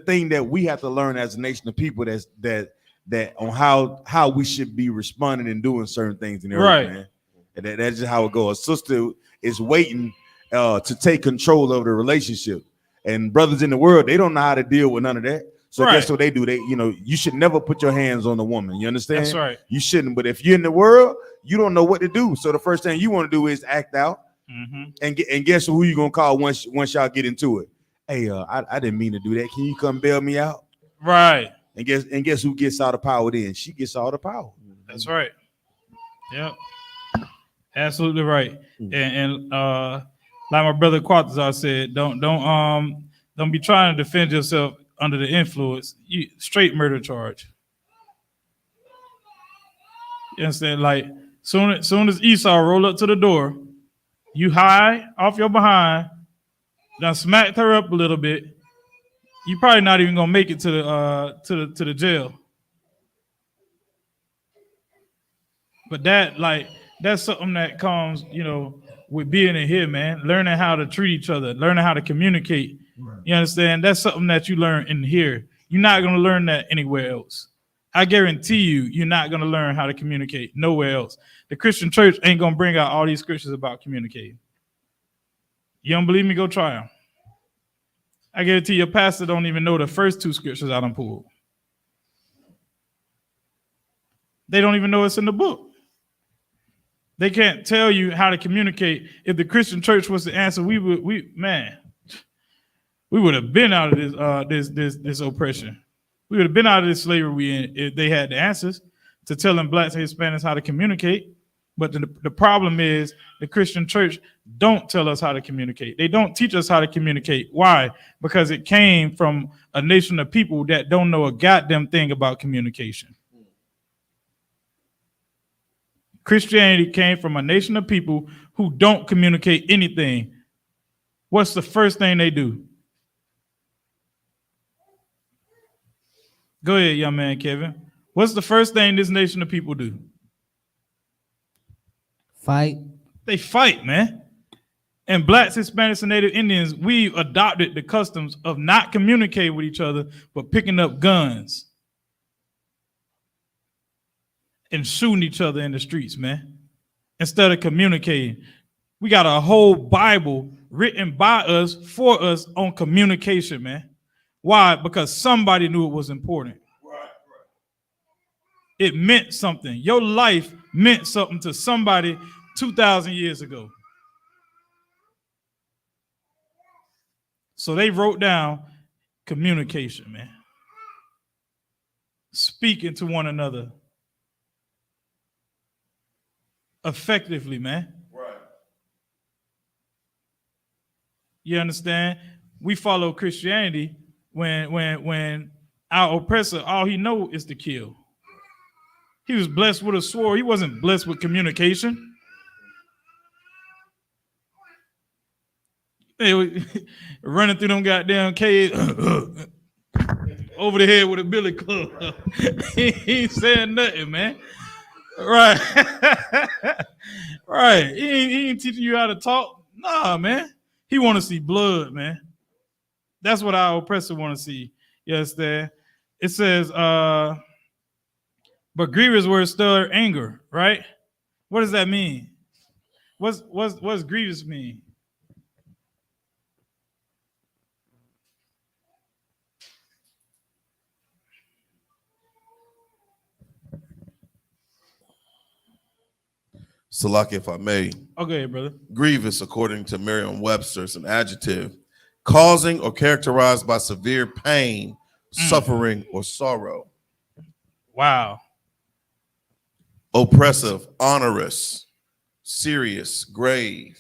thing that we have to learn as a nation of people that on how we should be responding and doing certain things in the earth, man. And that's just how it goes. A sister is waiting to take control of the relationship. And brothers in the world, they don't know how to deal with none of that. So guess what they do? They, you should never put your hands on a woman. You understand? That's right. You shouldn't. But if you're in the world, you don't know what to do. So the first thing you want to do is act out. And guess who you gonna call once y'all get into it? Hey, I didn't mean to do that. Can you come bail me out? Right. And guess who gets all the power then? She gets all the power. That's right. Yep. Absolutely right. And like my brother Quatazar said, don't be trying to defend yourself under the influence. You straight murder charge. You understand? Like soon as Esau roll up to the door, you high off your behind, done smacked her up a little bit. You probably not even gonna make it to the jail. But that's something that comes, with being in here, man. Learning how to treat each other, learning how to communicate. Right. You understand? That's something that you learn in here. You're not gonna learn that anywhere else. I guarantee you're not going to learn how to communicate nowhere else. The Christian church ain't going to bring out all these scriptures about communicating. You don't believe me? Go try them. I guarantee your pastor don't even know the first 2 scriptures I done pulled. They don't even know it's in the book. They can't tell you how to communicate. If the Christian church was the answer, we would have been out of this oppression. We would have been out of this slavery we in if they had the answers to telling blacks and Hispanics how to communicate. But the problem is the Christian church don't tell us how to communicate. They don't teach us how to communicate. Why? Because it came from a nation of people that don't know a goddamn thing about communication. Christianity came from a nation of people who don't communicate anything. What's the first thing they do? Go ahead, young man, Kevin. What's the first thing this nation of people do? Fight. They fight, man. And blacks, Hispanics, and Native Indians, we've adopted the customs of not communicating with each other, but picking up guns and shooting each other in the streets, man. Instead of communicating. We got a whole Bible written by us, for us, on communication, man. Why? Because somebody knew it was important. It meant something. Your life meant something to somebody 2,000 years ago. So they wrote down communication, man. Speaking to one another effectively, man. Right. You understand? We follow Christianity when our oppressor, all he know is to kill. He was blessed with a sword. He wasn't blessed with communication. They were running through them goddamn caves over the head with a billy club. He ain't saying nothing, man. Right. Right. He ain't teaching you how to talk. Nah, man. He want to see blood, man. That's what our oppressor want to see. You understand? It says, but grievous words stir anger, right? What does that mean? What's grievous mean? Salaki, if I may. Okay, brother. Grievous, according to Merriam-Webster, is an adjective causing or characterized by severe pain, suffering, or sorrow. Wow. Oppressive, onerous, serious, grave.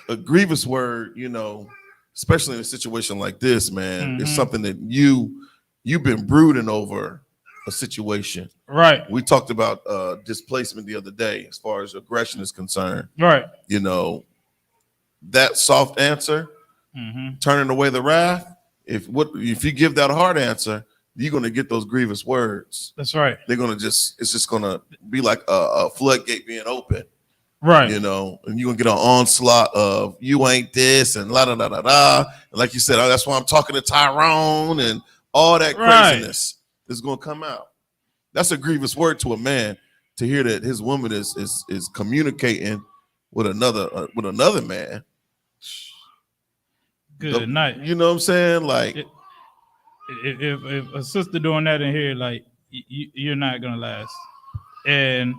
A grievous word, you know, especially in a situation like this, man, is something that you've been brooding over a situation. Right. We talked about displacement the other day as far as aggression is concerned. Right. You know, that soft answer, turning away the wrath, if you give that hard answer, you're going to get those grievous words. That's right. They're going to it's just going to be like a floodgate being open. Right. You know, and you're going to get an onslaught of you ain't this and la da da da da. And like you said, oh, that's why I'm talking to Tyrone and all that craziness is going to come out. That's a grievous word to a man, to hear that his woman is communicating with another man. Good night. You know what I'm saying? Like, if a sister doing that in here, like you're not gonna last, and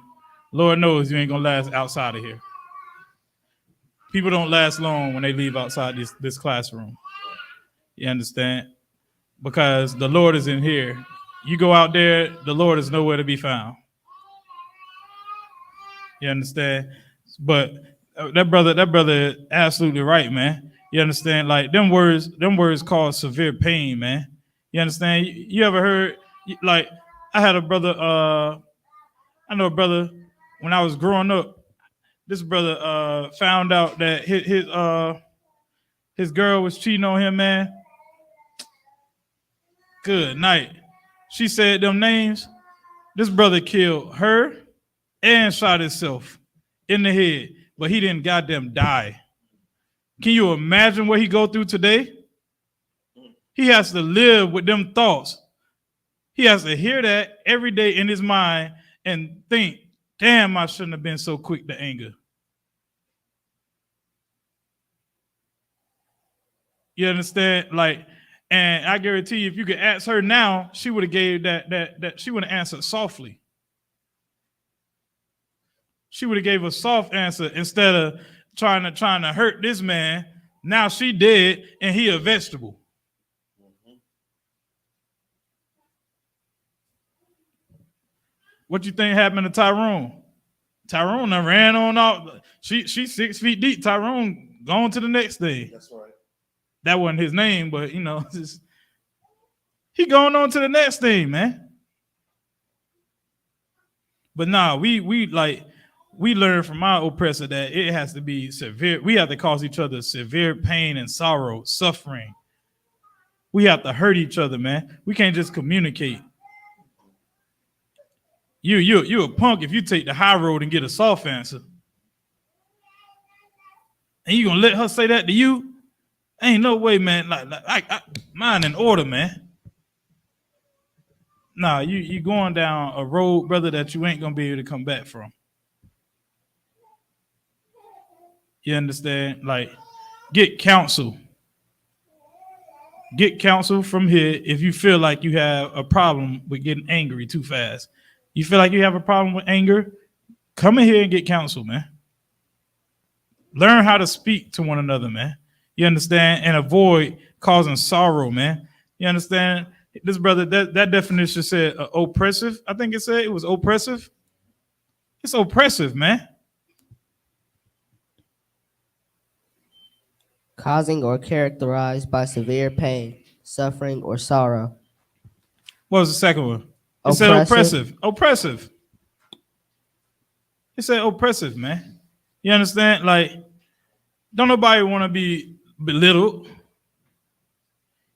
Lord knows you ain't gonna last outside of here. People don't last long when they leave outside this classroom. You understand? Because the Lord is in here. You go out there, the Lord is nowhere to be found. You understand? But that brother absolutely right, man. You understand? Like them words cause severe pain, man. You understand? You ever heard, like, I had a brother, I know a brother when I was growing up, this brother found out that his girl was cheating on him, man. Good night. She said them names. This brother killed her and shot himself in the head, but he didn't goddamn die. Can you imagine what he go through today? He has to live with them thoughts. He has to hear that every day in his mind and think, damn, I shouldn't have been so quick to anger. You understand? Like, and I guarantee you, if you could ask her now, she would have gave that she would have answered softly. She would have gave a soft answer instead of trying to hurt this man. Now she dead and he a vegetable. What you think happened to Tyrone? Tyrone done ran on off. She's 6 feet deep. Tyrone going to the next thing. That's right. That wasn't his name, but you know, he going on to the next thing, man. But nah, we learn from our oppressor that it has to be severe. We have to cause each other severe pain and sorrow, suffering. We have to hurt each other, man. We can't just communicate. You a punk if you take the high road and get a soft answer. And you gonna let her say that to you? Ain't no way, man. Like mine in order, man. Nah, you going down a road, brother, that you ain't gonna be able to come back from. You understand? Like, get counsel. Get counsel from here if you feel like you have a problem with getting angry too fast. You feel like you have a problem with anger? Come in here and get counsel, man. Learn how to speak to one another, man. You understand? And avoid causing sorrow, man. You understand? This brother, that definition said oppressive. I think it said it was oppressive. It's oppressive, man. Causing or characterized by severe pain, suffering, or sorrow. What was the second one? It said oppressive. Oppressive. It said oppressive, man. You understand? Like, don't nobody want to be belittled.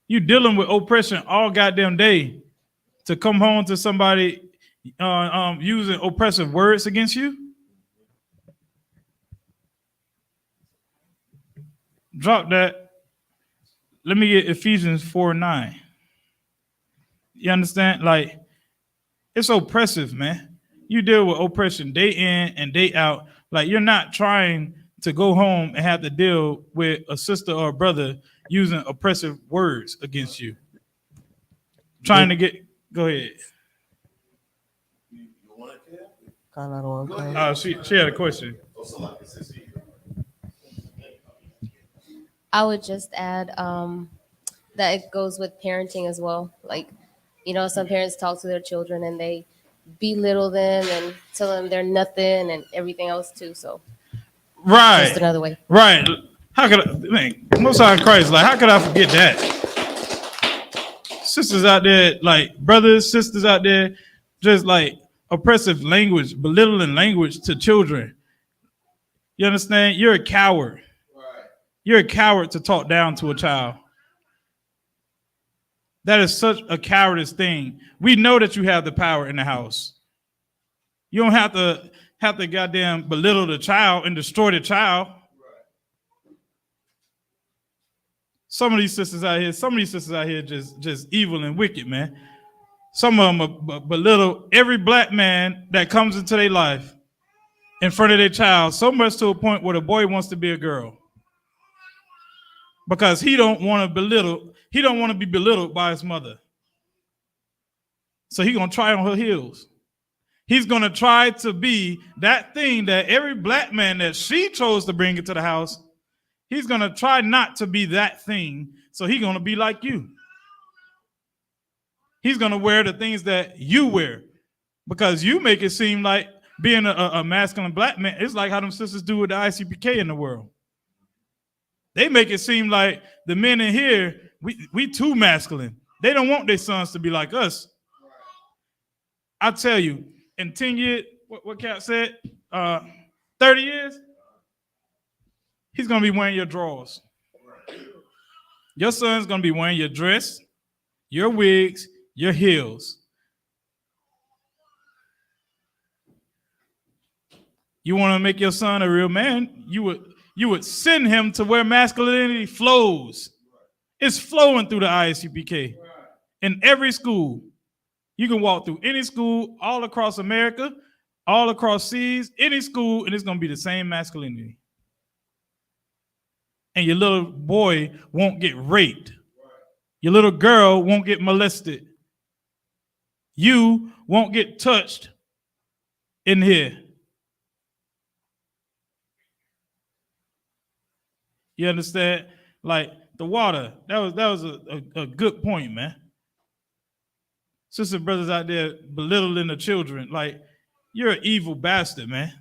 You dealing with oppression all goddamn day to come home to somebody using oppressive words against you? Drop that. Let me get Ephesians 4:9. You understand? Like, it's oppressive, man. You deal with oppression day in and day out. Like, you're not trying to go home and have to deal with a sister or a brother using oppressive words against you. Trying to get, go ahead. She had a question. I would just add that it goes with parenting as well. Like, you know, some parents talk to their children and they belittle them and tell them they're nothing and everything else too. So, right, just another way. Right. How could I, man, Most High Christ, like, how could I forget that? Sisters out there, like, brothers, sisters out there, just like oppressive language, belittling language to children. You understand? You're a coward. Right. You're a coward to talk down to a child. That is such a cowardice thing. We know that you have the power in the house. You don't have to goddamn belittle the child and destroy the child. Right. Some of these sisters out here just evil and wicked, man. Some of them belittle every black man that comes into their life in front of their child, so much to a point where the boy wants to be a girl. Because he don't want to be belittled by his mother. So he's gonna try on her heels. He's gonna try to be that thing that every black man that she chose to bring into the house, he's gonna try not to be that thing. So he's gonna be like you. He's gonna wear the things that you wear because you make it seem like being a masculine black man. It's like how them sisters do with the I.S.U.P.K in the world. They make it seem like the men in here, we too masculine. They don't want their sons to be like us. I tell you, in 10 years, what Cap said, 30 years, he's going to be wearing your drawers. Your son's going to be wearing your dress, your wigs, your heels. You want to make your son a real man, you would send him to where masculinity flows. It's flowing through the I.S.U.P.K. in every school. You can walk through any school all across America, all across seas, any school, and it's going to be the same masculinity. And your little boy won't get raped. Your little girl won't get molested. You won't get touched in here. You understand? Like the water, that was a good point, man. Sister brothers out there belittling the children, like you're an evil bastard, man.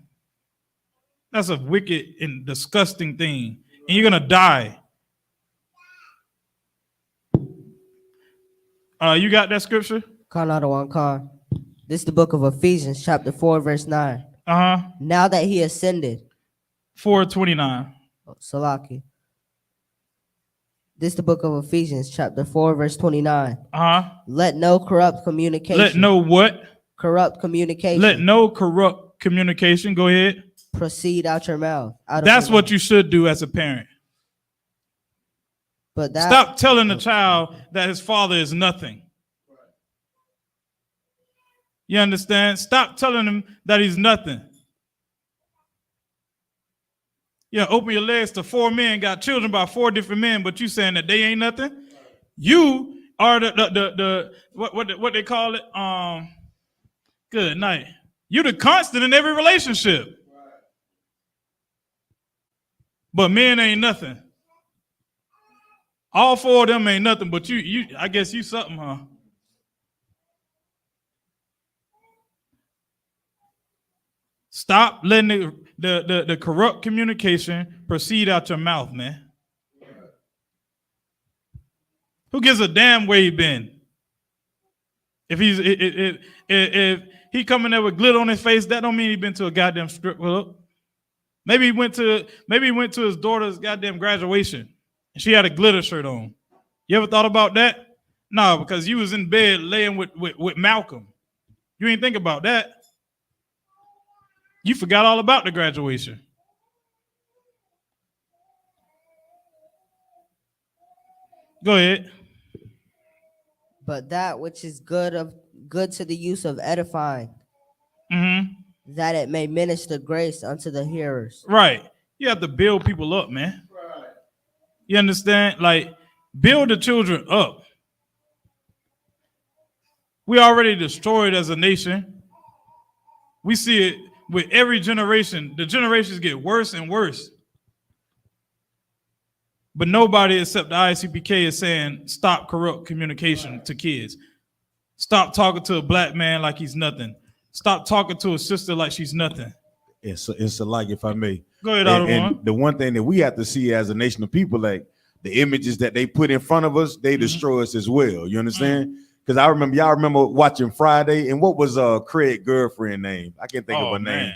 That's a wicked and disgusting thing, and you're gonna die. You got that scripture? Con out of one con. This is the book of Ephesians, chapter 4, verse 9. Now that he ascended. 4:29. Salaki. This is the book of Ephesians, chapter 4, verse 29. Let no corrupt communication. Let no what? Corrupt communication. Let no corrupt communication. Go ahead. Proceed out your mouth. That's what you should do as a parent. But stop telling the child that his father is nothing. You understand? Stop telling him that he's nothing. Yeah, open your legs to 4 men, got children by 4 different men, but you saying that they ain't nothing? You are the what they call it? Good night. You the constant in every relationship. But men ain't nothing. All 4 of them ain't nothing, but you I guess you something, huh? Stop letting the corrupt communication proceed out your mouth, man. Who gives a damn where he been? If he coming there with glitter on his face, that don't mean he been to a goddamn strip club. Maybe he went to his daughter's goddamn graduation and she had a glitter shirt on. You ever thought about that? No, because you was in bed laying with Malcolm. You ain't think about that. You forgot all about the graduation. Go ahead. But that which is good to the use of edifying, that it may minister grace unto the hearers. Right. You have to build people up, man. Right. You understand? Like, build the children up. We already destroyed as a nation. We see it with every generation. The generations get worse and worse. But nobody except the I.S.U.P.K is saying stop corrupt communication to kids. Stop talking to a black man like he's nothing. Stop talking to a sister like she's nothing. It's like, if I may. Go ahead, and the one thing that we have to see as a nation of people, like the images that they put in front of us, they destroy us as well. You understand? Because y'all remember watching Friday, and what was Craig's girlfriend name? I can't think of her name.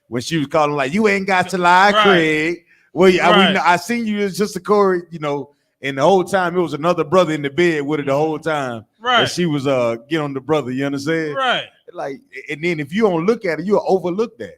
When she was calling like, you ain't got to lie, Craig. Well, I seen you as Sister Corey, you know, and the whole time it was another brother in the bed with her the whole time. Right. She was get on the brother, you understand? Right. Like, and then if you don't look at it, you'll overlook that.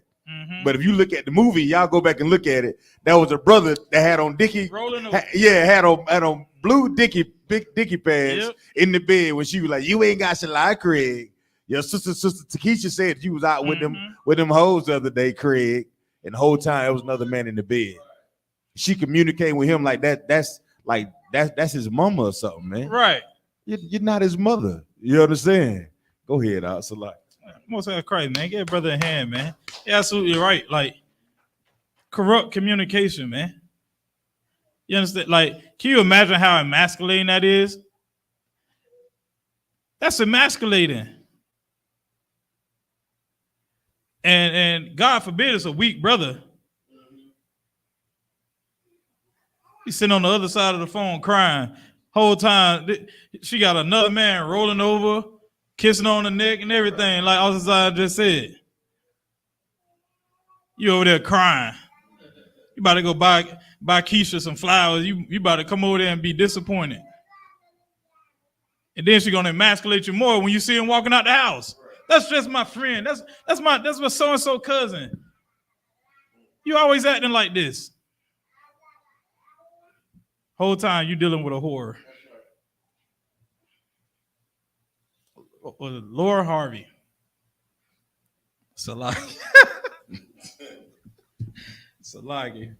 But if you look at the movie, y'all go back and look at it. That was a brother that had on Dickie. Had on blue big Dickie pants in the bed when she was like, you ain't got to lie, Craig. Your sister Takesha said you was out with them hoes the other day, Craig. And the whole time it was another man in the bed. She communicating with him like that. That's his mama or something, man. Right. You're not his mother. You understand? Go ahead, Salak. Most of Christ, man. Give a brother a hand, man. You're absolutely right. Like, corrupt communication, man. You understand? Like, can you imagine how emasculating that is? That's emasculating. And God forbid it's a weak brother. He's sitting on the other side of the phone crying. Whole time, she got another man rolling over, kissing on the neck and everything, like I just said. You over there crying. You about to go buy Keisha some flowers. You about to come over there and be disappointed. And then she's gonna emasculate you more when you see him walking out the house. That's just my friend. That's my so-and-so cousin. You always acting like this. Whole time you dealing with a whore. Lord Harvey. Salagi. Salagi.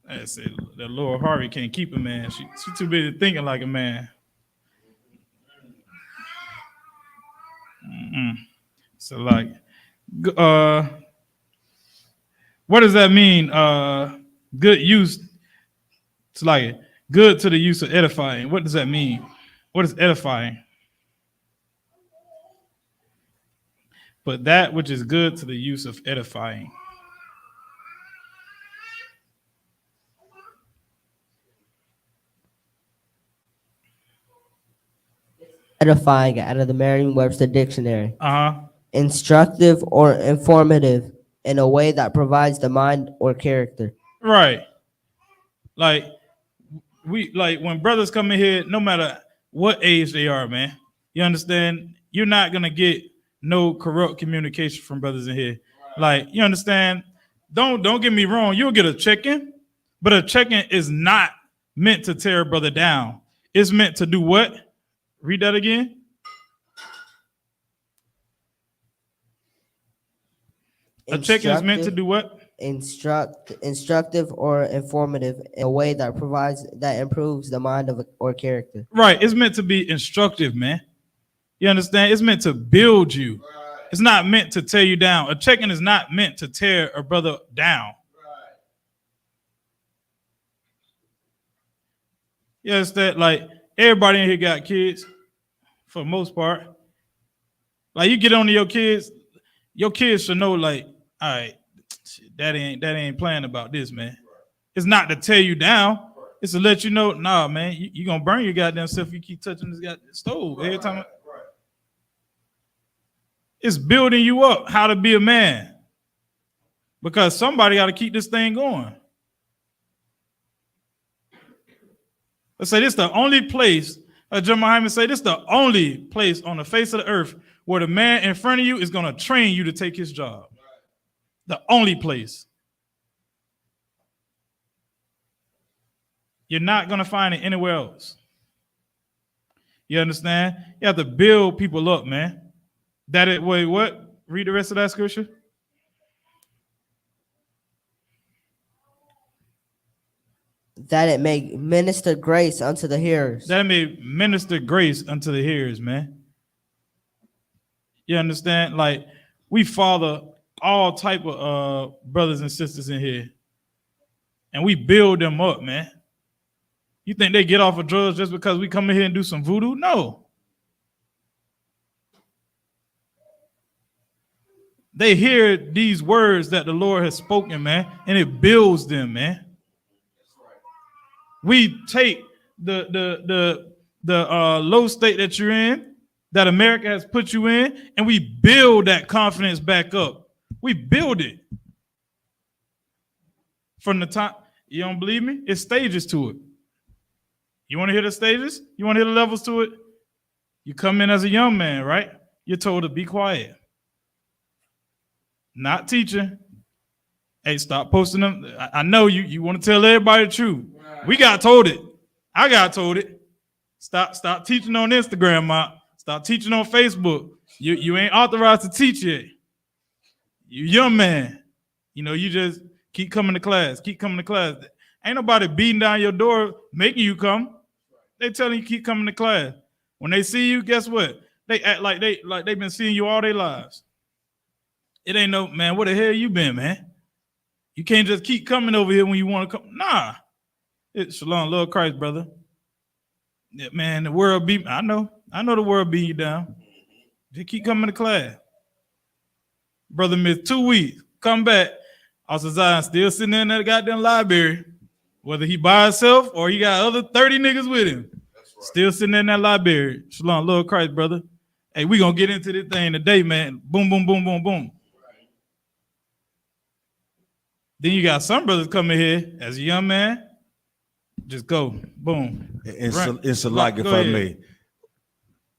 I said that Lord Harvey can't keep a man. She too busy thinking like a man. Salagi. What does that mean? Good use. It's like good to the use of edifying. What does that mean? What is edifying? But that which is good to the use of edifying. Edifying out of the Merriam-Webster dictionary. Uh-huh. Instructive or informative in a way that provides the mind or character. Right. Like when brothers come in here, no matter what age they are, man, you understand? You're not gonna get no corrupt communication from brothers in here. Right. Like, you understand? Don't get me wrong, you'll get a check-in, but a check-in is not meant to tear a brother down. It's meant to do what? Read that again. A check-in is meant to do what? Instructive or informative in a way that improves the mind or character. Right. It's meant to be instructive, man. You understand? It's meant to build you. Right. It's not meant to tear you down. A check-in is not meant to tear a brother down. Right. You understand? Like, everybody in here got kids, for the most part. Like, you get on to your kids should know, like, all right, that ain't playing about this, man. Right. It's not to tear you down. Right. It's to let you know, nah, man, you gonna burn your goddamn self if you keep touching this goddamn stove every time. Right. It's building you up how to be a man. Because somebody got to keep this thing going. Let's say this is the only place, John Muhammad say this is the only place on the face of the earth where the man in front of you is going to train you to take his job. The only place. You're not going to find it anywhere else. You understand? You have to build people up, man. Wait, what? Read the rest of that scripture. That it may minister grace unto the hearers. That it may minister grace unto the hearers, man. You understand? Like, we father all type of brothers and sisters in here, and we build them up, man. You think they get off of drugs just because we come in here and do some voodoo? No. They hear these words that the Lord has spoken, man, and it builds them, man. We take the low state that you're in, that America has put you in, and we build that confidence back up. We build it. From the top, you don't believe me? It's stages to it. You want to hear the stages? You want to hear the levels to it? You come in as a young man, right? You're told to be quiet. Not teaching. Hey, stop posting them. I know you want to tell everybody the truth. Right. We got told it. I got told it. Stop teaching on Instagram, Ma. Stop teaching on Facebook. You ain't authorized to teach yet. You young man. You know, you just keep coming to class. Keep coming to class. Ain't nobody beating down your door making you come. They telling you keep coming to class. When they see you, guess what? They act like they've been seeing you all their lives. It ain't no, man, where the hell you been, man? You can't just keep coming over here when you want to come. Nah. It's Shalom, love Christ, brother. Yeah, man, the world beat me. I know the world beat you down. Just keep coming to class. Brother missed 2 weeks. Come back. Officer Zion still sitting in that goddamn library. Whether he by himself or he got other 30 niggas with him. That's right. Still sitting in that library. Shalom, love Christ, brother. Hey, we gonna get into this thing today, man. Boom, boom, boom, boom, boom. Right. Then you got some brothers coming here as a young man. Just go, boom. It's a like, if I may.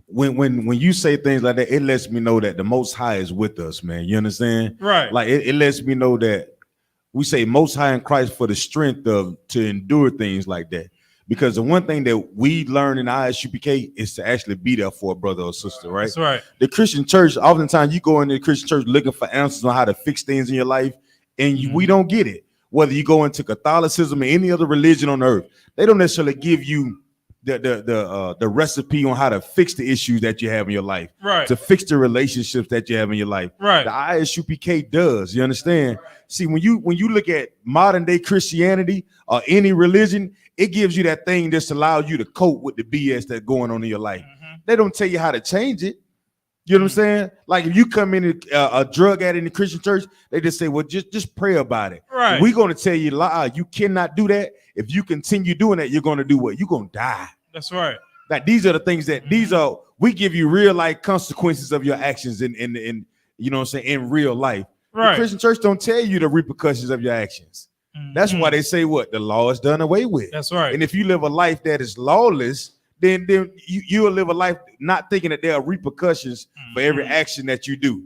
When you say things like that, it lets me know that the Most High is with us, man. You understand? Right. Like it lets me know that we say Most High in Christ for the strength to endure things like that. Because the one thing that we learn in I.S.U.P.K is to actually be there for a brother or sister, right? That's right. The Christian church, oftentimes you go into the Christian church looking for answers on how to fix things in your life, and we don't get it. Whether you go into Catholicism or any other religion on earth, they don't necessarily give you the recipe on how to fix the issues that you have in your life, Right. to fix the relationships that you have in your life. Right. The I.S.U.P.K does. You understand? See, when you look at modern day Christianity or any religion, it gives you that thing that's allows you to cope with the BS that's going on in your life. They don't tell you how to change it. You know what I'm saying? Like if you come in a drug addict in the Christian church, they just say, well, just pray about it. Right. We're going to tell you, you cannot do that. If you continue doing that, you're going to do what? You're going to die. That's right. Like these are the things that we give you real life consequences of your actions in you know what I'm saying, in real life. Right. The Christian church don't tell you the repercussions of your actions. That's why they say what? The law is done away with. That's right. And if you live a life that is lawless, then you'll live a life not thinking that there are repercussions for every action that you do.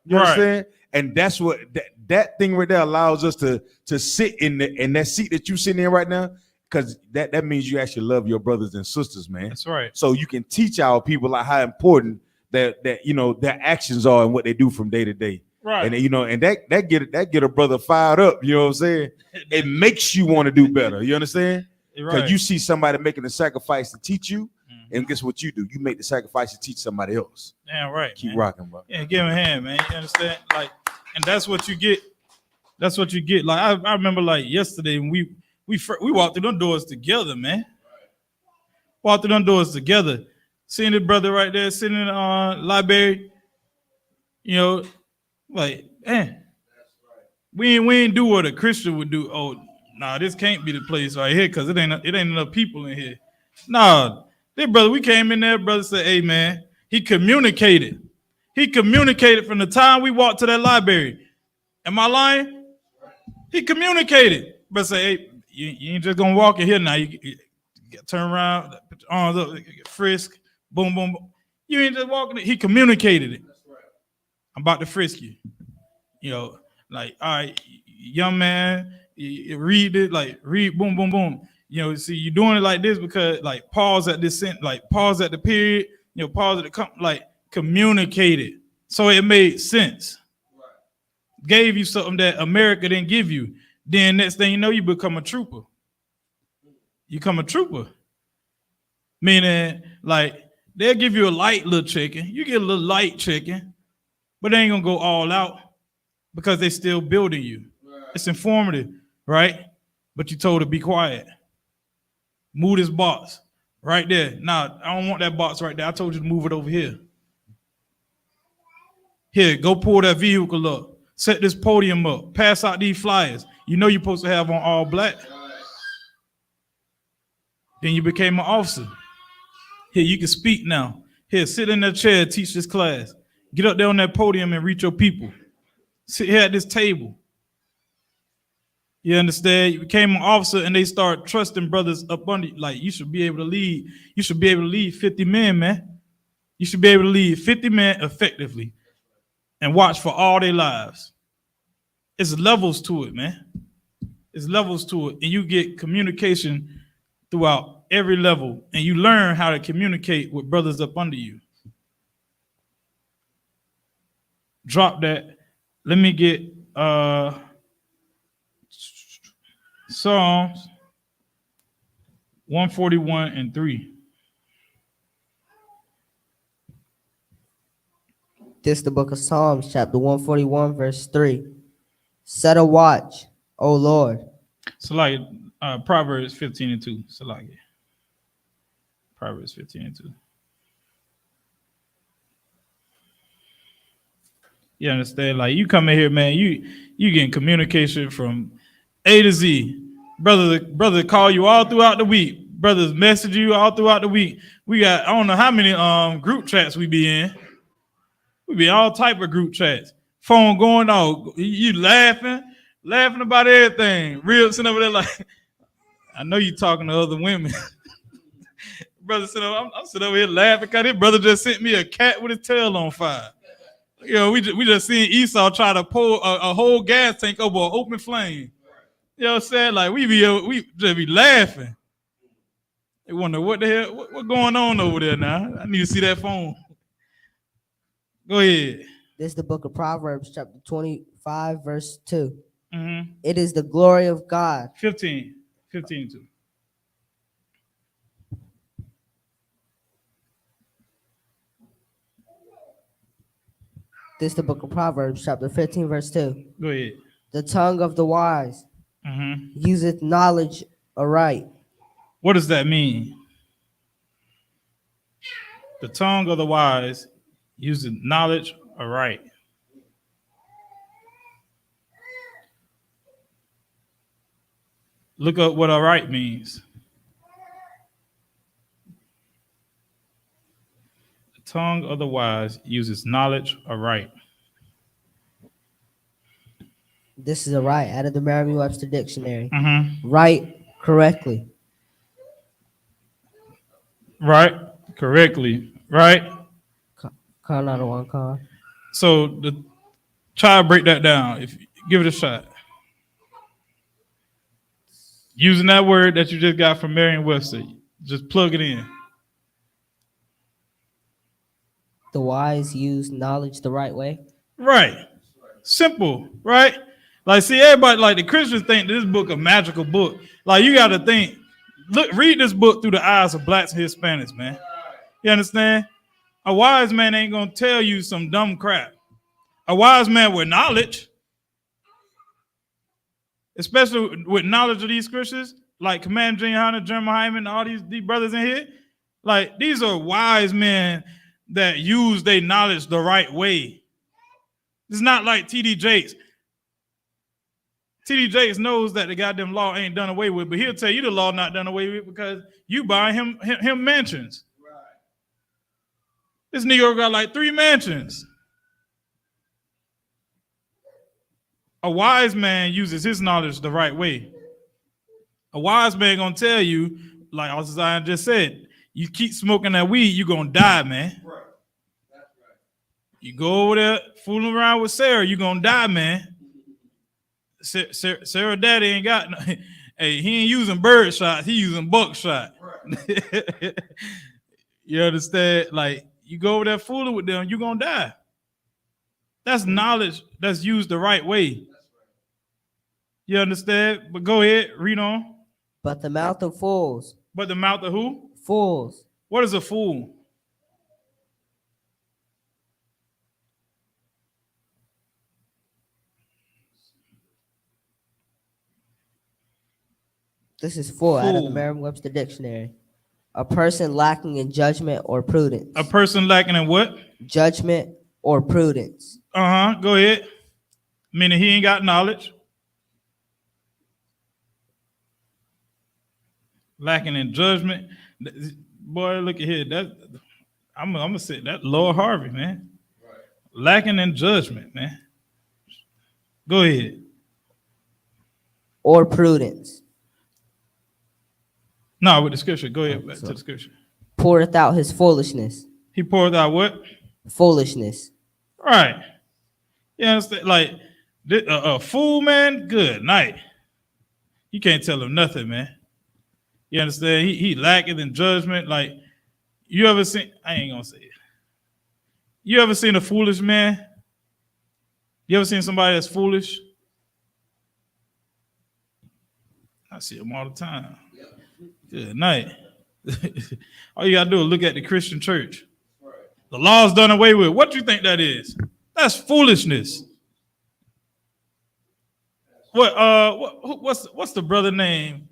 You understand? And that's what that thing right there allows us to sit in that seat that you're sitting in right now, because that means you actually love your brothers and sisters, man. That's right. So you can teach our people like how important that you know their actions are and what they do from day to day. Right. And you know, and that get a brother fired up. You know what I'm saying? It makes you want to do better. You understand? Because you see somebody making a sacrifice to teach you, and guess what you do? You make the sacrifice to teach somebody else. Damn right. Keep rocking, bro. Yeah, give him a hand, man. You understand? Like, and that's what you get. That's what you get. Like I remember, like yesterday, when we walked through them doors together, man. Walked through them doors together. Seeing the brother right there sitting in the library, you know, like, man, we ain't do what a Christian would do. Oh, nah, this can't be the place right here because it ain't enough people in here. Nah, that brother, we came in there, brother said, hey, man, he communicated. He communicated from the time we walked to that library. Am I lying? He communicated. But say, hey, you ain't just gonna walk in here now. You turn around, put your arms up, frisk, boom, boom, boom. You ain't just walking it. He communicated it. I'm about to frisk you. You know, like, all right, young man, you read it, like read, boom, boom, boom. You know, see, you're doing it like this because, like, pause at this sentence, like pause at the period, you know, pause at the like communicate it. So it made sense. Gave you something that America didn't give you. Then next thing you know, you become a trooper. You become a trooper. Meaning, like, they'll give you a light little chicken. You get a little light chicken, but they ain't gonna go all out because they still building you. Right. It's informative, right? But you told to be quiet. Move this box right there. Nah, I don't want that box right there. I told you to move it over here. Here, go pull that vehicle up. Set this podium up. Pass out these flyers. You know you're supposed to have on all black. Then you became an officer. Here, you can speak now. Here, sit in that chair, teach this class. Get up there on that podium and reach your people. Sit here at this table. You understand? You became an officer and they start trusting brothers up under you. Like, you should be able to lead. You should be able to lead 50 men, man. You should be able to lead 50 men effectively and watch for all their lives. It's levels to it, man. It's levels to it. And you get communication throughout every level. And you learn how to communicate with brothers up under you. Drop that. Let me get Psalms 141:3. This the book of Psalms, chapter 141, verse 3. Set a watch, O Lord. So like Proverbs 15:2. So like Proverbs 15:2. You understand? Like, you come in here, man, you getting communication from A to Z. Brother call you all throughout the week. Brothers message you all throughout the week. We got, I don't know how many group chats we be in. We be all type of group chats. Phone going on. You laughing about everything. Real sitting over there like, I know you talking to other women. Brother sitting over, I'm sitting over here laughing because his brother just sent me a cat with his tail on fire. You know, we just seen Esau try to pull a whole gas tank over an open flame. You know what I'm saying? Like, we just be laughing. They wonder what the hell, what going on over there now? I need to see that phone. Go ahead. This is the book of Proverbs, chapter 25, verse 2. Mm-hmm. It is the glory of God. 15 2. This is the book of Proverbs, chapter 15, verse 2. Go ahead. The tongue of the wise useth knowledge aright. What does that mean? The tongue of the wise uses knowledge aright. Look up what aright means. The tongue of the wise uses knowledge aright. This is aright out of the Merriam-Webster dictionary. Mm-hmm. Right correctly. Right, correctly, right? Con out of one con. So try to break that down. If give it a shot. Using that word that you just got from Merriam-Webster, just plug it in. The wise use knowledge the right way. Right. Simple, right? Like, see, everybody, like the Christians think this book a magical book. Like, you got to think, look, read this book through the eyes of blacks and Hispanics, man. You understand? A wise man ain't going to tell you some dumb crap. A wise man with knowledge, especially with knowledge of these scriptures, like Commander YAHANNA, Jeremiah Hyman, all these brothers in here, like, these are wise men that use their knowledge the right way. It's not like T.D. Jakes. T.D. Jakes knows that the goddamn law ain't done away with, but he'll tell you the law not done away with because you buy him mansions. Right. This Negro got like 3 mansions. A wise man uses his knowledge the right way. A wise man gonna tell you, like Al-Zion just said, you keep smoking that weed, you're gonna die, man. Right. That's right. You go over there fooling around with Sarah, you're gonna die, man. Sarah daddy ain't got no, hey, he ain't using bird shots, he using buckshot. Right. You understand? Like, you go over there fooling with them, you're gonna die. That's knowledge that's used the right way. You understand? But go ahead, read on. But the mouth of fools. But the mouth of who? Fools. What is a fool? This is fool out of the Merriam-Webster dictionary. A person lacking in judgment or prudence. A person lacking in what? Judgment or prudence. Go ahead. Meaning he ain't got knowledge. Lacking in judgment. Boy, look at here. That I'm gonna say that Lord Harvey, man. Right. Lacking in judgment, man. Go ahead. Or prudence. No, with the scripture. Go ahead back to the scripture. Poureth out his foolishness. He poured out what? Foolishness. Right. You understand? Like a fool, man. Good night. You can't tell him nothing, man. You understand? He lacking in judgment. Like, you ever seen? I ain't gonna say it. You ever seen a foolish man? You ever seen somebody that's foolish? I see them all the time. Good night. All you gotta do is look at the Christian church. The law's done away with. What do you think that is? That's foolishness. What's the brother name?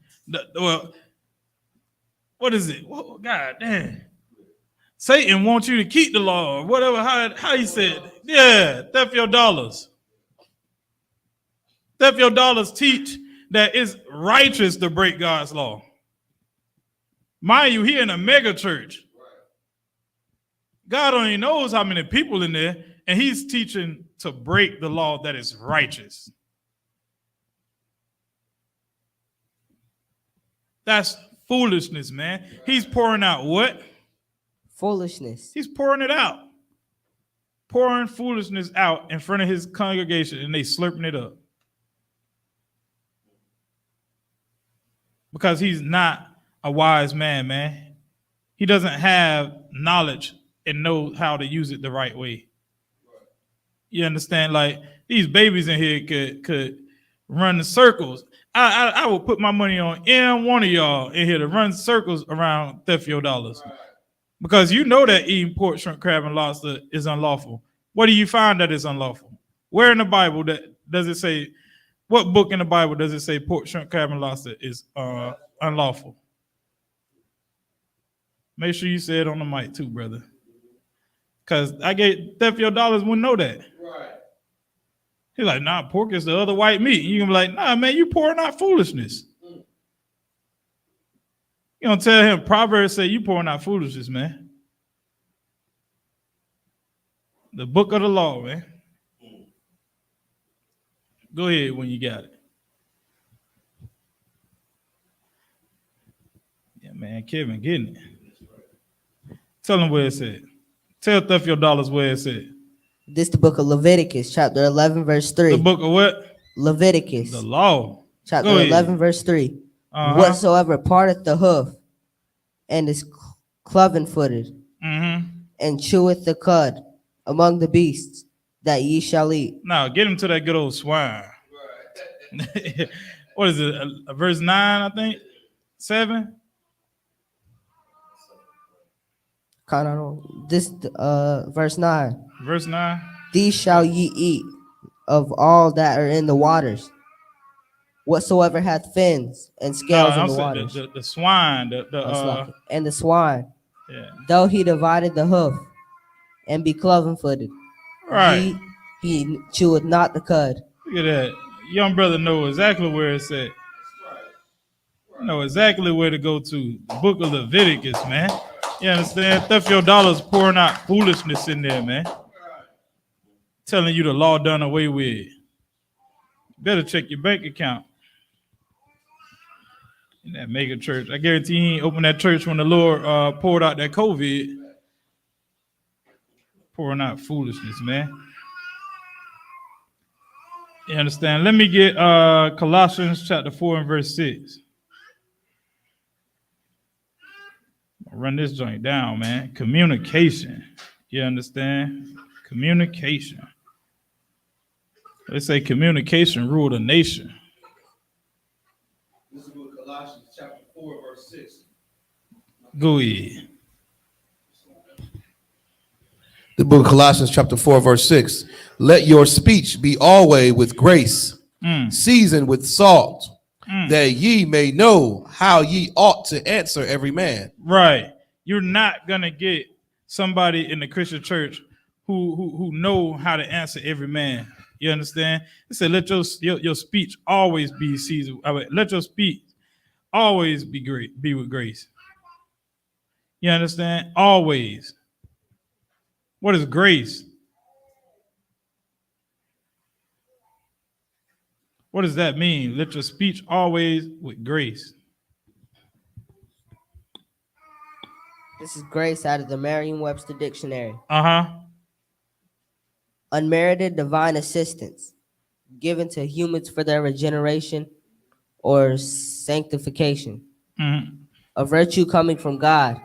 What is it? God damn. Satan wants you to keep the law or whatever. How he said, yeah, theft your dollars. Theft your dollars teach that it's righteous to break God's law. Mind you, he in a mega church. God only knows how many people in there, and he's teaching to break the law that is righteous. That's foolishness, man. He's pouring out what? Foolishness. He's pouring it out. Pouring foolishness out in front of his congregation, and they slurping it up. Because he's not a wise man, man. He doesn't have knowledge and know how to use it the right way. You understand? Like these babies in here could run circles. I would put my money on any one of y'all in here to run circles around theft your dollars. Because you know that eating pork, shrimp, crab, and lobster is unlawful. What do you find that is unlawful? Where in the Bible does it say, what book in the Bible does it say pork, shrimp, crab, and lobster is unlawful? Make sure you say it on the mic too, brother. Because theft your dollars wouldn't know that. Right. He's like, nah, pork is the other white meat. You can be like, nah, man, you pouring out foolishness. You don't tell him, Proverbs say you pouring out foolishness, man. The book of the law, man. Go ahead when you got it. Yeah, man, Kevin getting it. Tell him where it said. Tell theft your dollars where it said. This the book of Leviticus, chapter 11, verse 3. The book of what? Leviticus. The law. Chapter 11, verse 3. Whatsoever parteth the hoof and is cloven-footed and cheweth the cud among the beasts that ye shall eat. Now, get him to that good old swine. Right. What is it? Verse 9, I think? 7? This verse 9. Verse 9. These shall ye eat of all that are in the waters, whatsoever hath fins and scales in the waters. The swine, and the swine, yeah. Though he divided the hoof and be cloven-footed, right? He cheweth not the cud. Look at that, young brother know exactly where it's at. Know exactly where to go to. The book of Leviticus, man. You understand? Theft your dollars, pouring out foolishness in there, man. Telling you the law done away with. Better check your bank account. In that mega church. I guarantee he ain't opened that church when the Lord poured out that COVID. Pouring out foolishness, man. You understand? Let me get Colossians chapter 4 and verse 6. Run this joint down, man. Communication. You understand? Communication. They say communication ruled a nation. This is Colossians chapter 4, verse 6. Go ahead. The book of Colossians chapter 4, verse 6. Let your speech be always with grace, seasoned with salt, that ye may know how ye ought to answer every man. Right. You're not gonna get somebody in the Christian church who know how to answer every man. You understand? It said, let your speech always be seasoned. Let your speech always be great, be with grace. You understand? Always. What is grace? What does that mean? Let your speech always with grace. This is grace out of the Merriam-Webster Dictionary. Uh-huh. Unmerited divine assistance given to humans for their regeneration or sanctification. A virtue coming from God.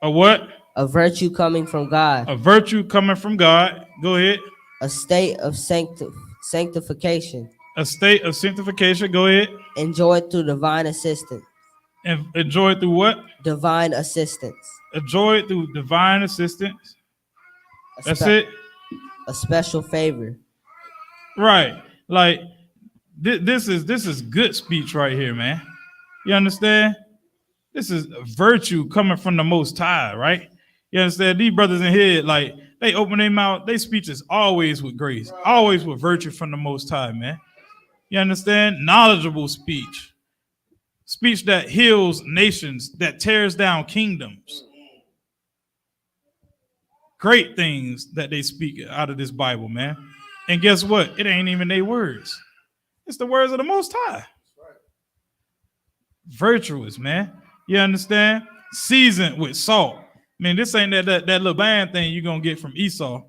A what? A virtue coming from God. A virtue coming from God. Go ahead. A state of sanctification. A state of sanctification. Go ahead. Enjoyed through divine assistance. And enjoyed through what? Divine assistance. Enjoyed through divine assistance. That's it. A special favor. Right. Like this is good speech right here, man. You understand? This is virtue coming from the Most High, right? You understand? These brothers in here, like, they open their mouth, their speech is always with grace, always with virtue from the Most High, man. You understand? Knowledgeable speech. Speech that heals nations, that tears down kingdoms. Great things that they speak out of this Bible, man. And guess what? It ain't even their words. It's the words of the Most High. Virtuous, man. You understand? Seasoned with salt. I mean, this ain't that little band thing you're gonna get from Esau.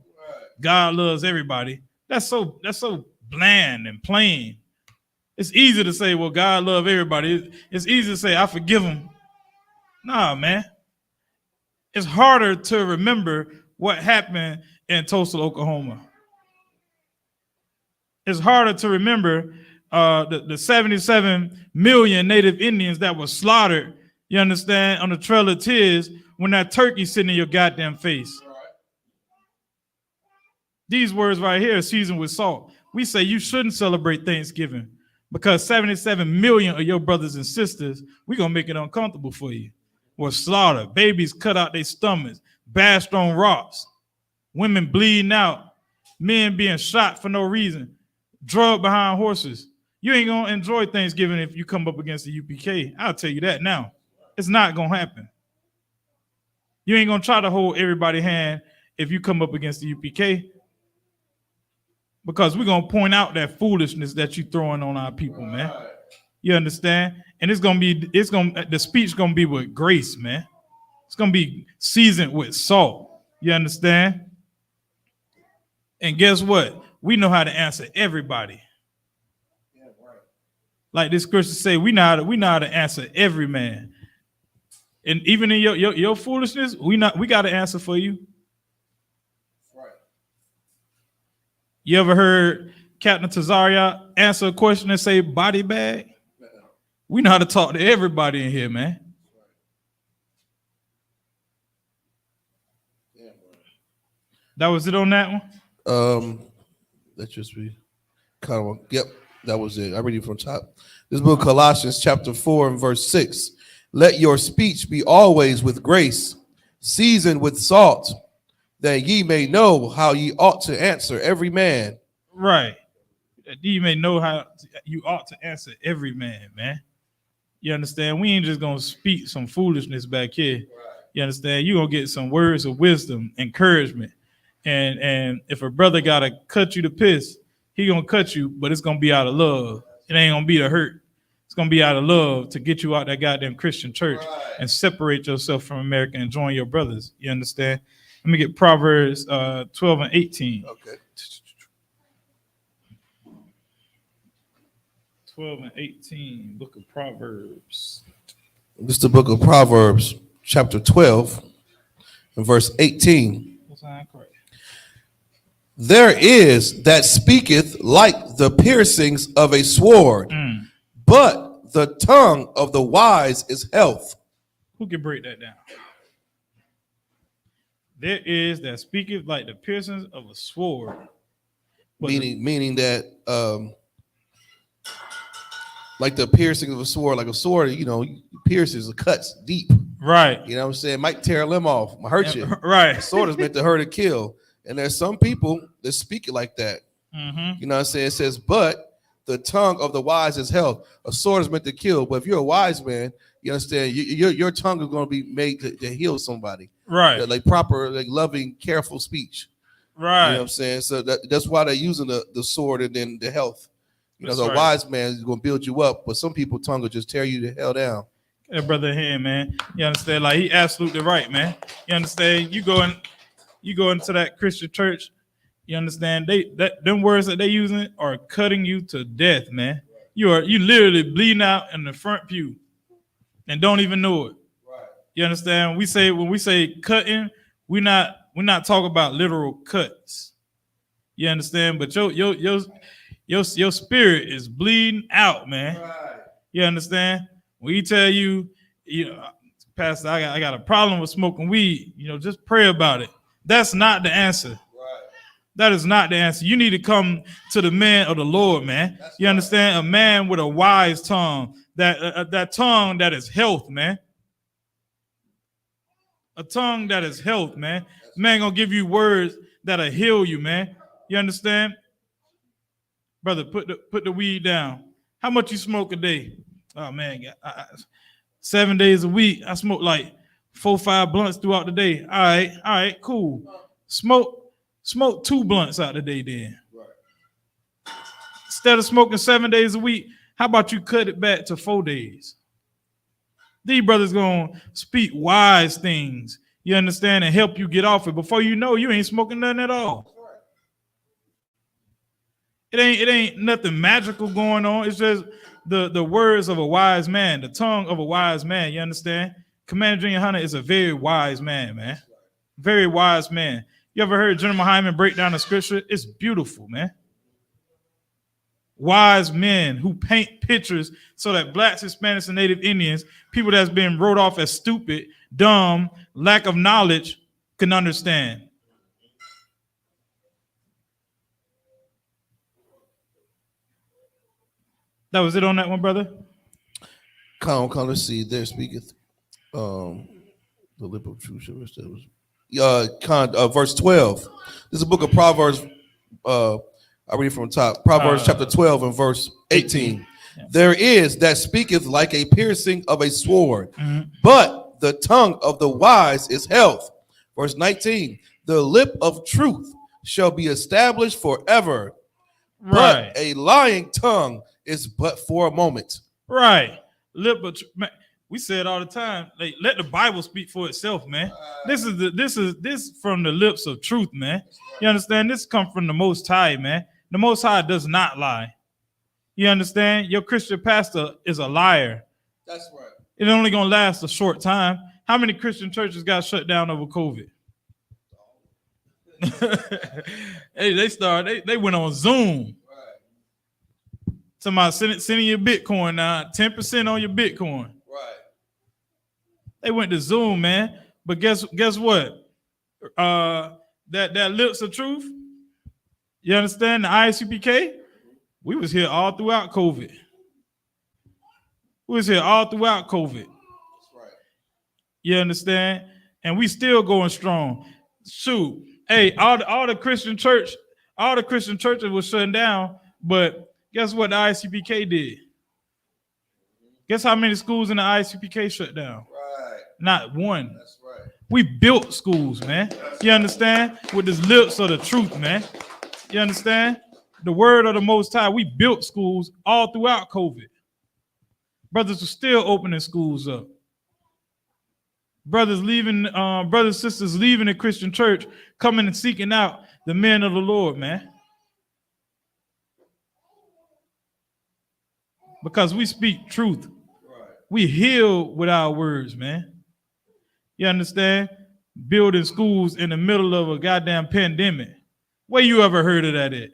God loves everybody. That's so bland and plain. It's easy to say, well, God loves everybody. It's easy to say, I forgive them. Nah, man. It's harder to remember what happened in Tulsa, Oklahoma. It's harder to remember the 77 million Native Indians that were slaughtered, you understand, on the Trail of Tears when that turkey sitting in your goddamn face. These words right here are seasoned with salt. We say you shouldn't celebrate Thanksgiving because 77 million of your brothers and sisters, we're going to make it uncomfortable for you. Were slaughtered, babies cut out their stomachs, bashed on rocks, women bleeding out, men being shot for no reason, drugged behind horses. You ain't going to enjoy Thanksgiving if you come up against the UPK. I'll tell you that now. It's not going to happen. You ain't going to try to hold everybody's hand if you come up against the UPK because we're going to point out that foolishness that you're throwing on our people, man. You understand? And the speech going to be with grace, man. It's going to be seasoned with salt. You understand? And guess what? We know how to answer everybody. Like this Christian say, we know how to answer every man. And even in your foolishness, we got to answer for you. You ever heard Captain Tazaria answer a question and say body bag? We know how to talk to everybody in here, man. That was it on that one? Let's just be kind of, yep, that was it. I read it from top. This book, Colossians chapter 4 and verse 6. Let your speech be always with grace, seasoned with salt, that ye may know how ye ought to answer every man. Right. That ye may know how you ought to answer every man, man. You understand? We ain't just going to speak some foolishness back here. Right. You understand? You're going to get some words of wisdom, encouragement. And if a brother got to cut you to piss, he going to cut you, but it's going to be out of love. It ain't going to be to hurt. It's going to be out of love to get you out that goddamn Christian church and separate yourself from America and join your brothers. You understand? Let me get Proverbs 12 and 18. Okay. 12 and 18, book of Proverbs. This is the book of Proverbs, chapter 12, and verse 18. There is that speaketh like the piercings of a sword, but the tongue of the wise is health. Who can break that down? There is that speaketh like the piercings of a sword. Meaning that like the piercing of a sword, like a sword, pierces or cuts deep. Right. You know what I'm saying? Might tear a limb off, might hurt you. Right. A sword is meant to hurt or kill. And there's some people that speak it like that. Mm-hmm. You know what I'm saying? It says, but the tongue of the wise is health. A sword is meant to kill. But if you're a wise man, you understand, your tongue is going to be made to heal somebody. Right. Like proper, like loving, careful speech. Right. You know what I'm saying? So that's why they're using the sword and then the health. The wise man is going to build you up, but some people's tongue will just tear you the hell down. That brother here, man. You understand? Like, he absolutely right, man. You understand? You go into that Christian church, you understand? Them words that they using are cutting you to death, man. You literally bleeding out in the front pew and don't even know it. Right. You understand? When we say cutting, we're not talking about literal cuts. You understand? But your spirit is bleeding out, man. Right. You understand? When he tell you, Pastor, I got a problem with smoking weed, just pray about it. That's not the answer. Right. That is not the answer. You need to come to the man of the Lord, man. That's understand? A man with a wise tongue, that tongue that is health, man. A tongue that is health, man. Man gonna give you words that'll heal you, man. You understand? Brother, put the weed down. How much you smoke a day? Oh man, 7 days a week. I smoke like 4-5 blunts throughout the day. All right, cool. Smoke 2 blunts out the day then. Right. Instead of smoking 7 days a week, how about you cut it back to 4 days? These brothers gonna speak wise things, you understand, and help you get off it. Before you know, you ain't smoking nothing at all. It ain't nothing magical going on. It's just the words of a wise man, the tongue of a wise man, you understand? Commander Junior Hunter is a very wise man, man. Very wise man. You ever heard General Hyman break down the scripture? It's beautiful, man. Wise men who paint pictures so that blacks, Hispanics, and Native Indians, people that's been wrote off as stupid, dumb, lack of knowledge, can understand. That was it on that one, brother? Come, let's see. There speaketh the lip of truth. Verse 12. This is a book of Proverbs. I read it from the top. Proverbs chapter 12 and verse 18. Yeah. There is that speaketh like a piercing of a sword, but the tongue of the wise is health. Verse 19. The lip of truth shall be established forever, but a lying tongue is but for a moment. Right. Lip of man, we say it all the time. Like, let the Bible speak for itself, man. This is from the lips of truth, man. You understand? This comes from the Most High, man. The Most High does not lie. You understand? Your Christian pastor is a liar. That's right. It's only gonna last a short time. How many Christian churches got shut down over COVID? Hey, they went on Zoom. Somebody sending your Bitcoin now, 10% on your Bitcoin. Right. They went to Zoom, man. But guess what? That lips of truth. You understand? The I.S.U.P.K. We was here all throughout COVID. That's right. You understand? And we still going strong. Shoot. Hey, all the Christian churches was shutting down, but guess what the I.S.U.P.K. did? Guess how many schools in the I.S.U.P.K. shut down? Right. Not one. That's right. We built schools, man. You understand? With the lips of the truth, man. You understand? The word of the Most High. We built schools all throughout COVID. Brothers are still opening schools up. Brothers and sisters leaving the Christian church, coming and seeking out the men of the Lord, man. Because we speak truth. Right. We heal with our words, man. You understand? Building schools in the middle of a goddamn pandemic. Where you ever heard of that at?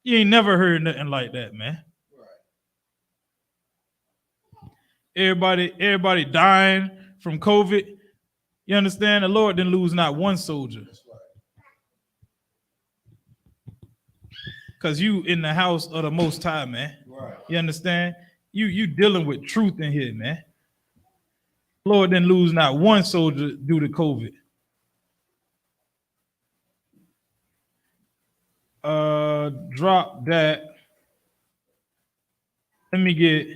You ain't never heard nothing like that, man. Right. Everybody dying from COVID. You understand? The Lord didn't lose not one soldier. Because you in the house of the Most High, man. Right. You understand? You dealing with truth in here, man. Lord didn't lose not one soldier due to COVID. Drop that. Let me get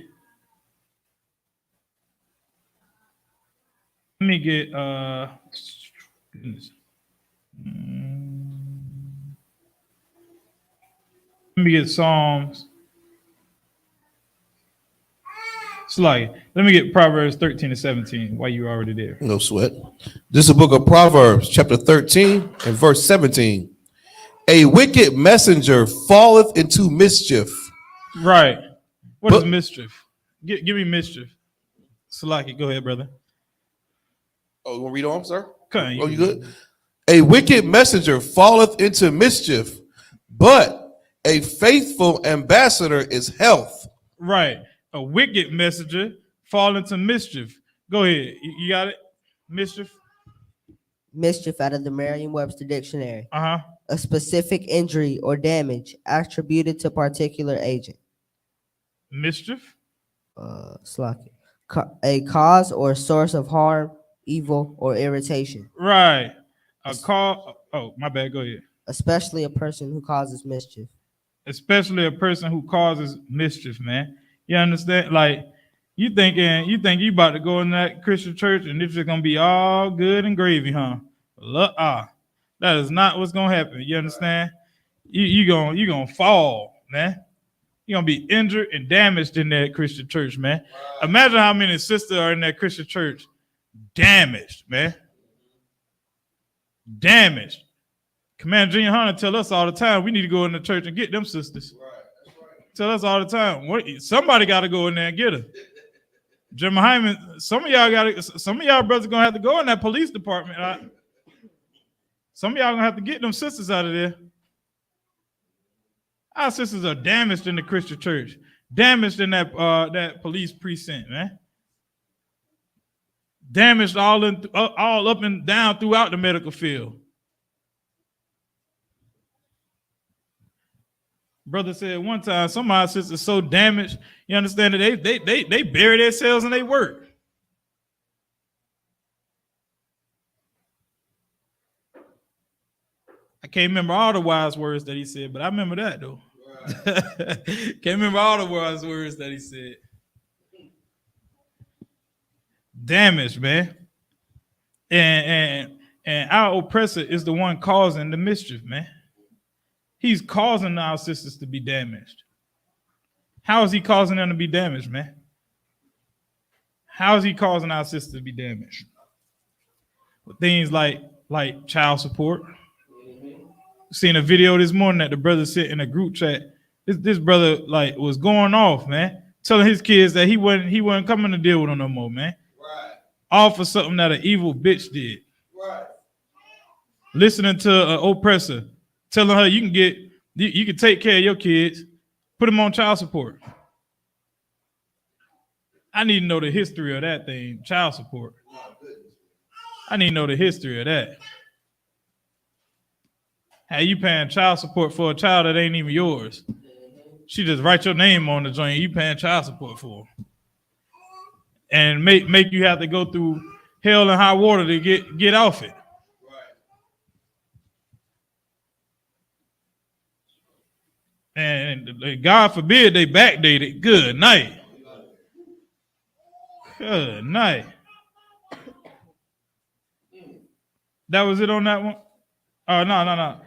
goodness. Let me get Psalms. Let me get Proverbs 13 and 17 while you're already there. No sweat. This is a book of Proverbs, chapter 13 and verse 17. A wicked messenger falleth into mischief. Right. What is mischief? Give me mischief. Salaki, go ahead, brother. Oh, you want to read on, sir? Okay. Oh, you good? A wicked messenger falleth into mischief, but a faithful ambassador is health. Right. A wicked messenger fall into mischief. Go ahead. You got it? Mischief? Mischief out of the Merriam-Webster Dictionary. Uh-huh. A specific injury or damage attributed to particular agent. Mischief? A cause or source of harm, evil, or irritation. Right. Oh, my bad. Go ahead. Especially a person who causes mischief. Especially a person who causes mischief, man. You understand? Like, you think you about to go in that Christian church and it's just gonna be all good and gravy, huh? That is not what's gonna happen. You understand? You gonna fall, man. You're gonna be injured and damaged in that Christian church, man. Wow. Imagine how many sisters are in that Christian church damaged, man. Damaged. Commander Junior Hunter tell us all the time we need to go in the church and get them sisters. Right. That's right. Tell us all the time. Somebody got to go in there and get her. Jim Hyman, some of y'all brothers gonna have to go in that police department. Some of y'all gonna have to get them sisters out of there. Our sisters are damaged in the Christian church, damaged in that police precinct, man. Damaged all up and down throughout the medical field. Brother said one time, some of our sisters so damaged, you understand, that they bury themselves and they work. I can't remember all the wise words that he said, but I remember that though. Right. Can't remember all the wise words that he said. Damaged, man. And our oppressor is the one causing the mischief, man. He's causing our sisters to be damaged. How is he causing them to be damaged, man? How is he causing our sisters to be damaged? With things like child support. Seen a video this morning that the brother sent in a group chat. This brother like was going off, man, telling his kids that he wasn't coming to deal with them no more, man. Right. All for something that an evil bitch did. Right. Listening to an oppressor, telling her you can take care of your kids, put them on child support. I need to know the history of that thing, child support. I need to know the history of that. How you paying child support for a child that ain't even yours? She just write your name on the joint. You paying child support for, and make you have to go through hell and high water to get off it. And God forbid they backdate it. Good night. Good night. That was it on that one? No.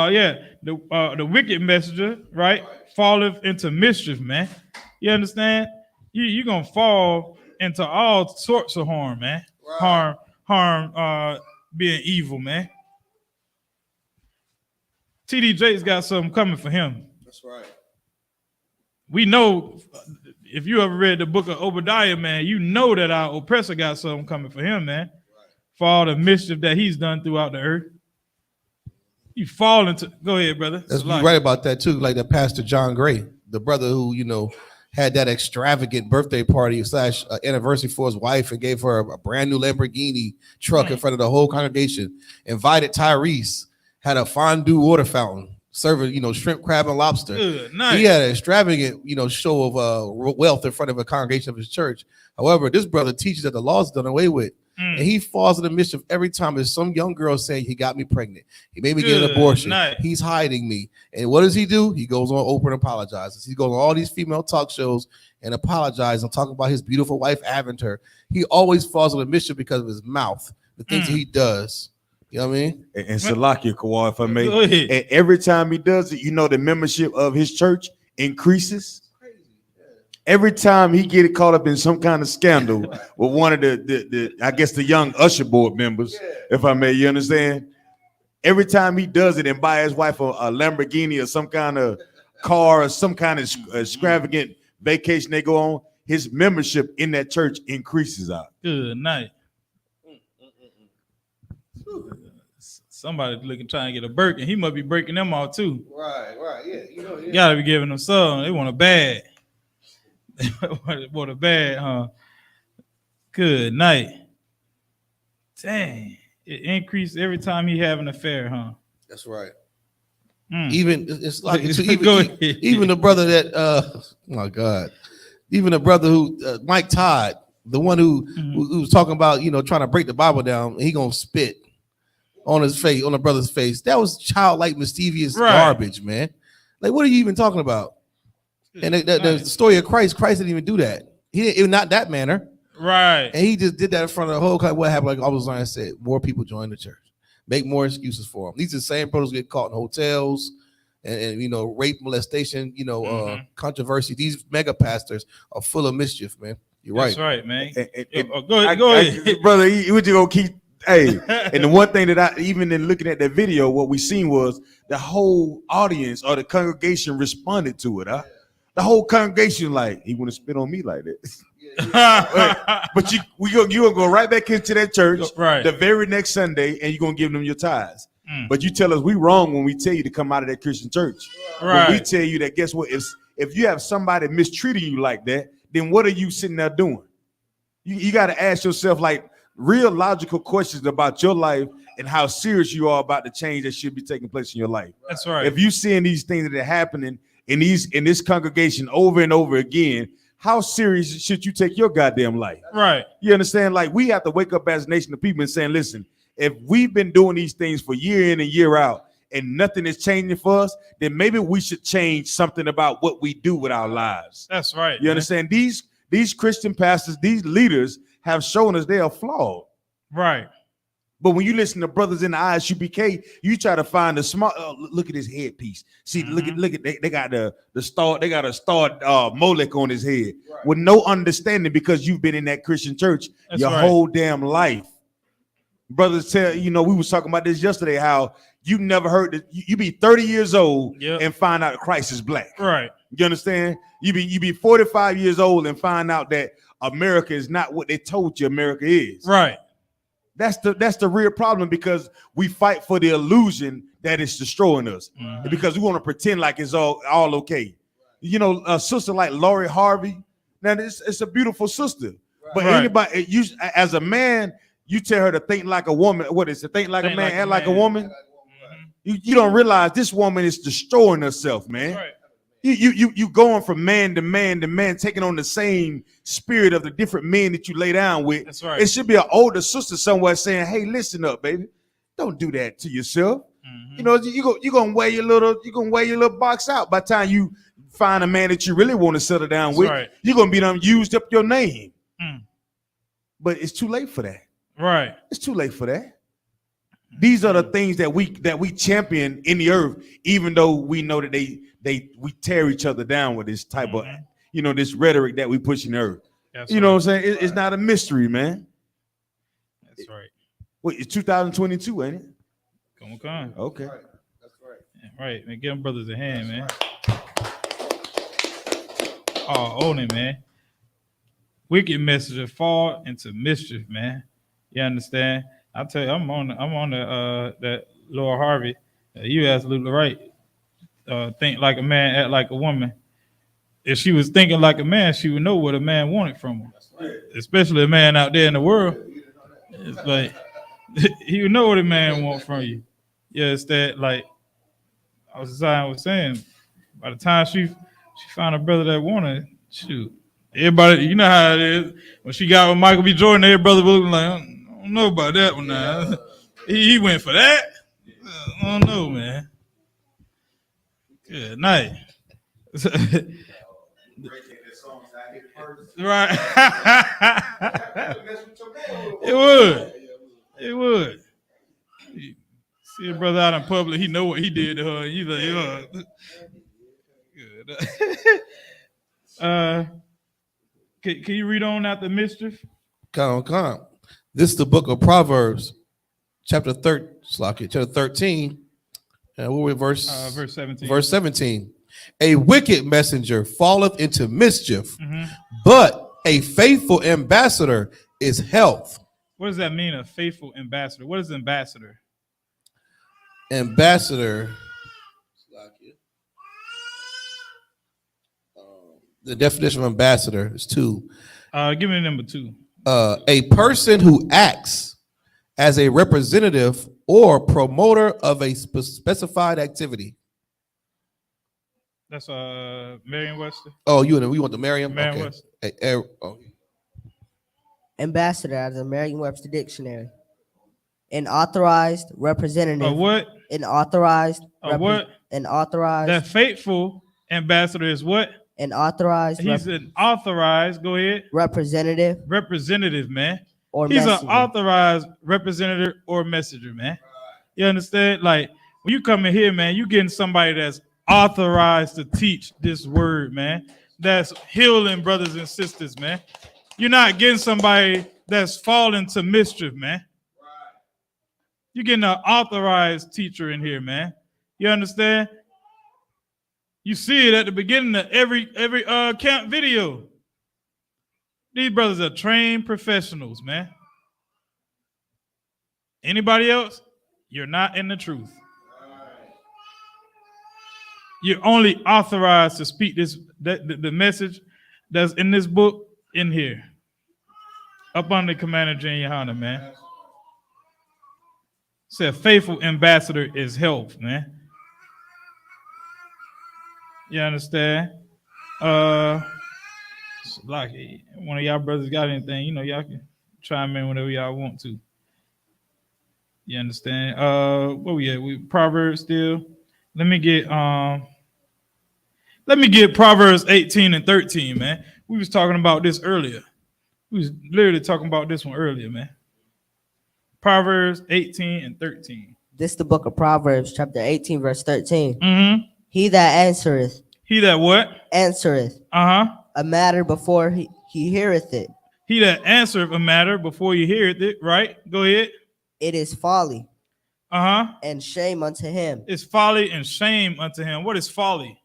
Yeah, the wicked messenger, right, falleth into mischief, man. You understand? You're gonna fall into all sorts of harm, man. Right. Harm, being evil, man. TD Jakes got something coming for him. That's right. We know, if you ever read the book of Obadiah, man, you know that our oppressor got something coming for him, man. Right. For all the mischief that he's done throughout the earth. You fall into, go ahead, brother. That's right about that too. Like that Pastor John Gray, the brother who, had that extravagant birthday party / anniversary for his wife and gave her a brand new Lamborghini truck in front of the whole congregation, invited Tyrese, had a fondue water fountain, serving, shrimp, crab, and lobster. Good night. He had an extravagant, show of wealth in front of a congregation of his church. However, this brother teaches that the law is done away with. And he falls into mischief every time there's some young girl saying he got me pregnant. He made me get an abortion. Night. He's hiding me. And what does he do? He goes on Oprah and apologizes. He goes on all these female talk shows and apologizes and talk about his beautiful wife, Aventer. He always falls into mischief because of his mouth, the things that he does. You know what I mean? And Salakia Kawhi, if I may. And every time he does it, the membership of his church increases. Every time he get caught up in some kind of scandal with one of the I guess the young usher board members, if I may, you understand? Every time he does it and buy his wife a Lamborghini or some kind of car or some kind of extravagant vacation they go on, his membership in that church increases out. Good night. Somebody trying to get a Birkin. He must be breaking them all too. Right, yeah. You gotta be giving them some. They want a bag. What a bad, huh? Good night. Dang, it increased every time he have an affair, huh? That's right. Even it's like even the brother that oh my God, even the brother who Mike Todd, the one who was talking about trying to break the Bible down, he gonna spit on his face, on the brother's face. That was childlike, mischievous garbage, man. Like, what are you even talking about? And the story of Christ didn't even do that. He didn't, even not that manner. Right. And he just did that in front of the whole country. What happened? Like I was said, more people join the church. Make more excuses for them. These are the same brothers get caught in hotels and rape, molestation, controversy. These mega pastors are full of mischief, man. You're right. That's right, man. Go ahead. Brother, what you gonna keep? Hey, and the one thing that I, even in looking at that video, what we seen was the whole audience or the congregation responded to it. The whole congregation like, he want to spit on me like that. But you gonna go right back into that church Right. the very next Sunday, and you're gonna give them your tithes. But you tell us we wrong when we tell you to come out of that Christian church. Right. When we tell you that, guess what? If you have somebody mistreating you like that, then what are you sitting there doing? You got to ask yourself like real logical questions about your life and how serious you are about the change that should be taking place in your life. That's right. If you seeing these things that are happening in this congregation over and over again, how serious should you take your goddamn life? Right. You understand? Like, we have to wake up as a nation of people and saying, listen, if we've been doing these things for year in and year out and nothing is changing for us, then maybe we should change something about what we do with our lives. That's right. You understand? These Christian pastors, these leaders have shown us they are flawed. Right. But when you listen to brothers in the I.S.U.P.K, you try to find the smart. Look at his headpiece. See, look at they got the star. They got a star Molech on his head with no understanding because you've been in that Christian church your whole damn life. Brothers tell we was talking about this yesterday. How you never heard that you be 30 years old and find out Christ is black. Right. You understand? You be 45 years old and find out that America is not what they told you America is. Right. That's the real problem, because we fight for the illusion that it's destroying us, because we want to pretend like it's all okay. A sister like Lori Harvey, now it's a beautiful sister, but anybody, you as a man, you tell her to think like a woman. What is it? Think like a man, act like a woman. You don't realize this woman is destroying herself, man. Right. You going from man to man to man, taking on the same spirit of the different men that you lay down with. That's right. It should be an older sister somewhere saying, "Hey, listen up, baby. Don't do that to yourself. You're gonna wear your little box out. By the time you find a man that you really want to settle down with, you're gonna be done used up your name. But it's too late for that. Right. It's too late for that. These are the things that we champion in the earth, even though we know that we tear each other down with this type of this rhetoric that we push in the earth. That's know what I'm saying? It's not a mystery, man. That's right. Wait, it's 2022, ain't it? Come on. Okay. That's right. Yeah, right, man. Give them brothers a hand, man. Oh, own it, man. Wicked messenger fall into mischief, man. You understand? I tell you, I'm on the that Lord Harvey. You absolutely right. Think like a man, act like a woman. If she was thinking like a man, she would know what a man wanted from her. Right. Especially a man out there in the world. It's like he would know what a man wants from you. Yeah, it's that, like I was saying, by the time she found a brother that wanted, shoot. Everybody, you know how it is. When she got with Michael B. Jordan, every brother was like, I don't know about that one now. He went for that? I don't know, man. Good night. Right. It would. See a brother out in public, he know what he did to her. And he's like, good. Can you read on out the mischief? Come. This is the book of Proverbs, chapter 13. And what were verse 17. Verse 17. A wicked messenger falleth into mischief, but a faithful ambassador is health. What does that mean, a faithful ambassador? What is ambassador? Ambassador. The definition of ambassador is two. Give me number 2. A person who acts as a representative or promoter of a specified activity. That's Merriam-Webster. Oh, we want the Merriam? Merriam-Webster. Ambassador out of the Merriam-Webster dictionary. An authorized representative. What? An authorized. What? An authorized. That faithful ambassador is what? An authorized. He's an authorized. Go ahead. Representative. Representative, man. Or he's messenger. An authorized representative or messenger, man. You understand? Like when you come in here, man, you getting somebody that's authorized to teach this word, man. That's healing brothers and sisters, man. You're not getting somebody that's falling to mischief, man. You're getting an authorized teacher in here, man. You understand? You see it at the beginning of every camp video. These brothers are trained professionals, man. Anybody else? You're not in the truth. You're only authorized to speak the message that's in this book in here. Up under Commander General YAHANNA, man. Said faithful ambassador is health, man. You understand? Like one of y'all brothers got anything, y'all can chime in whenever y'all want to. You understand? Where we at? We Proverbs still. Let me get Proverbs 18 and 13, man. We was talking about this earlier. We was literally talking about this one earlier, man. Proverbs 18 and 13. This the book of Proverbs, chapter 18, verse 13. Mm-hmm. He that answereth. He that what? Answereth. A matter before he heareth it. He that answereth a matter before you heareth it, right? Go ahead. It is folly. And shame unto him. It's folly and shame unto him. What is folly?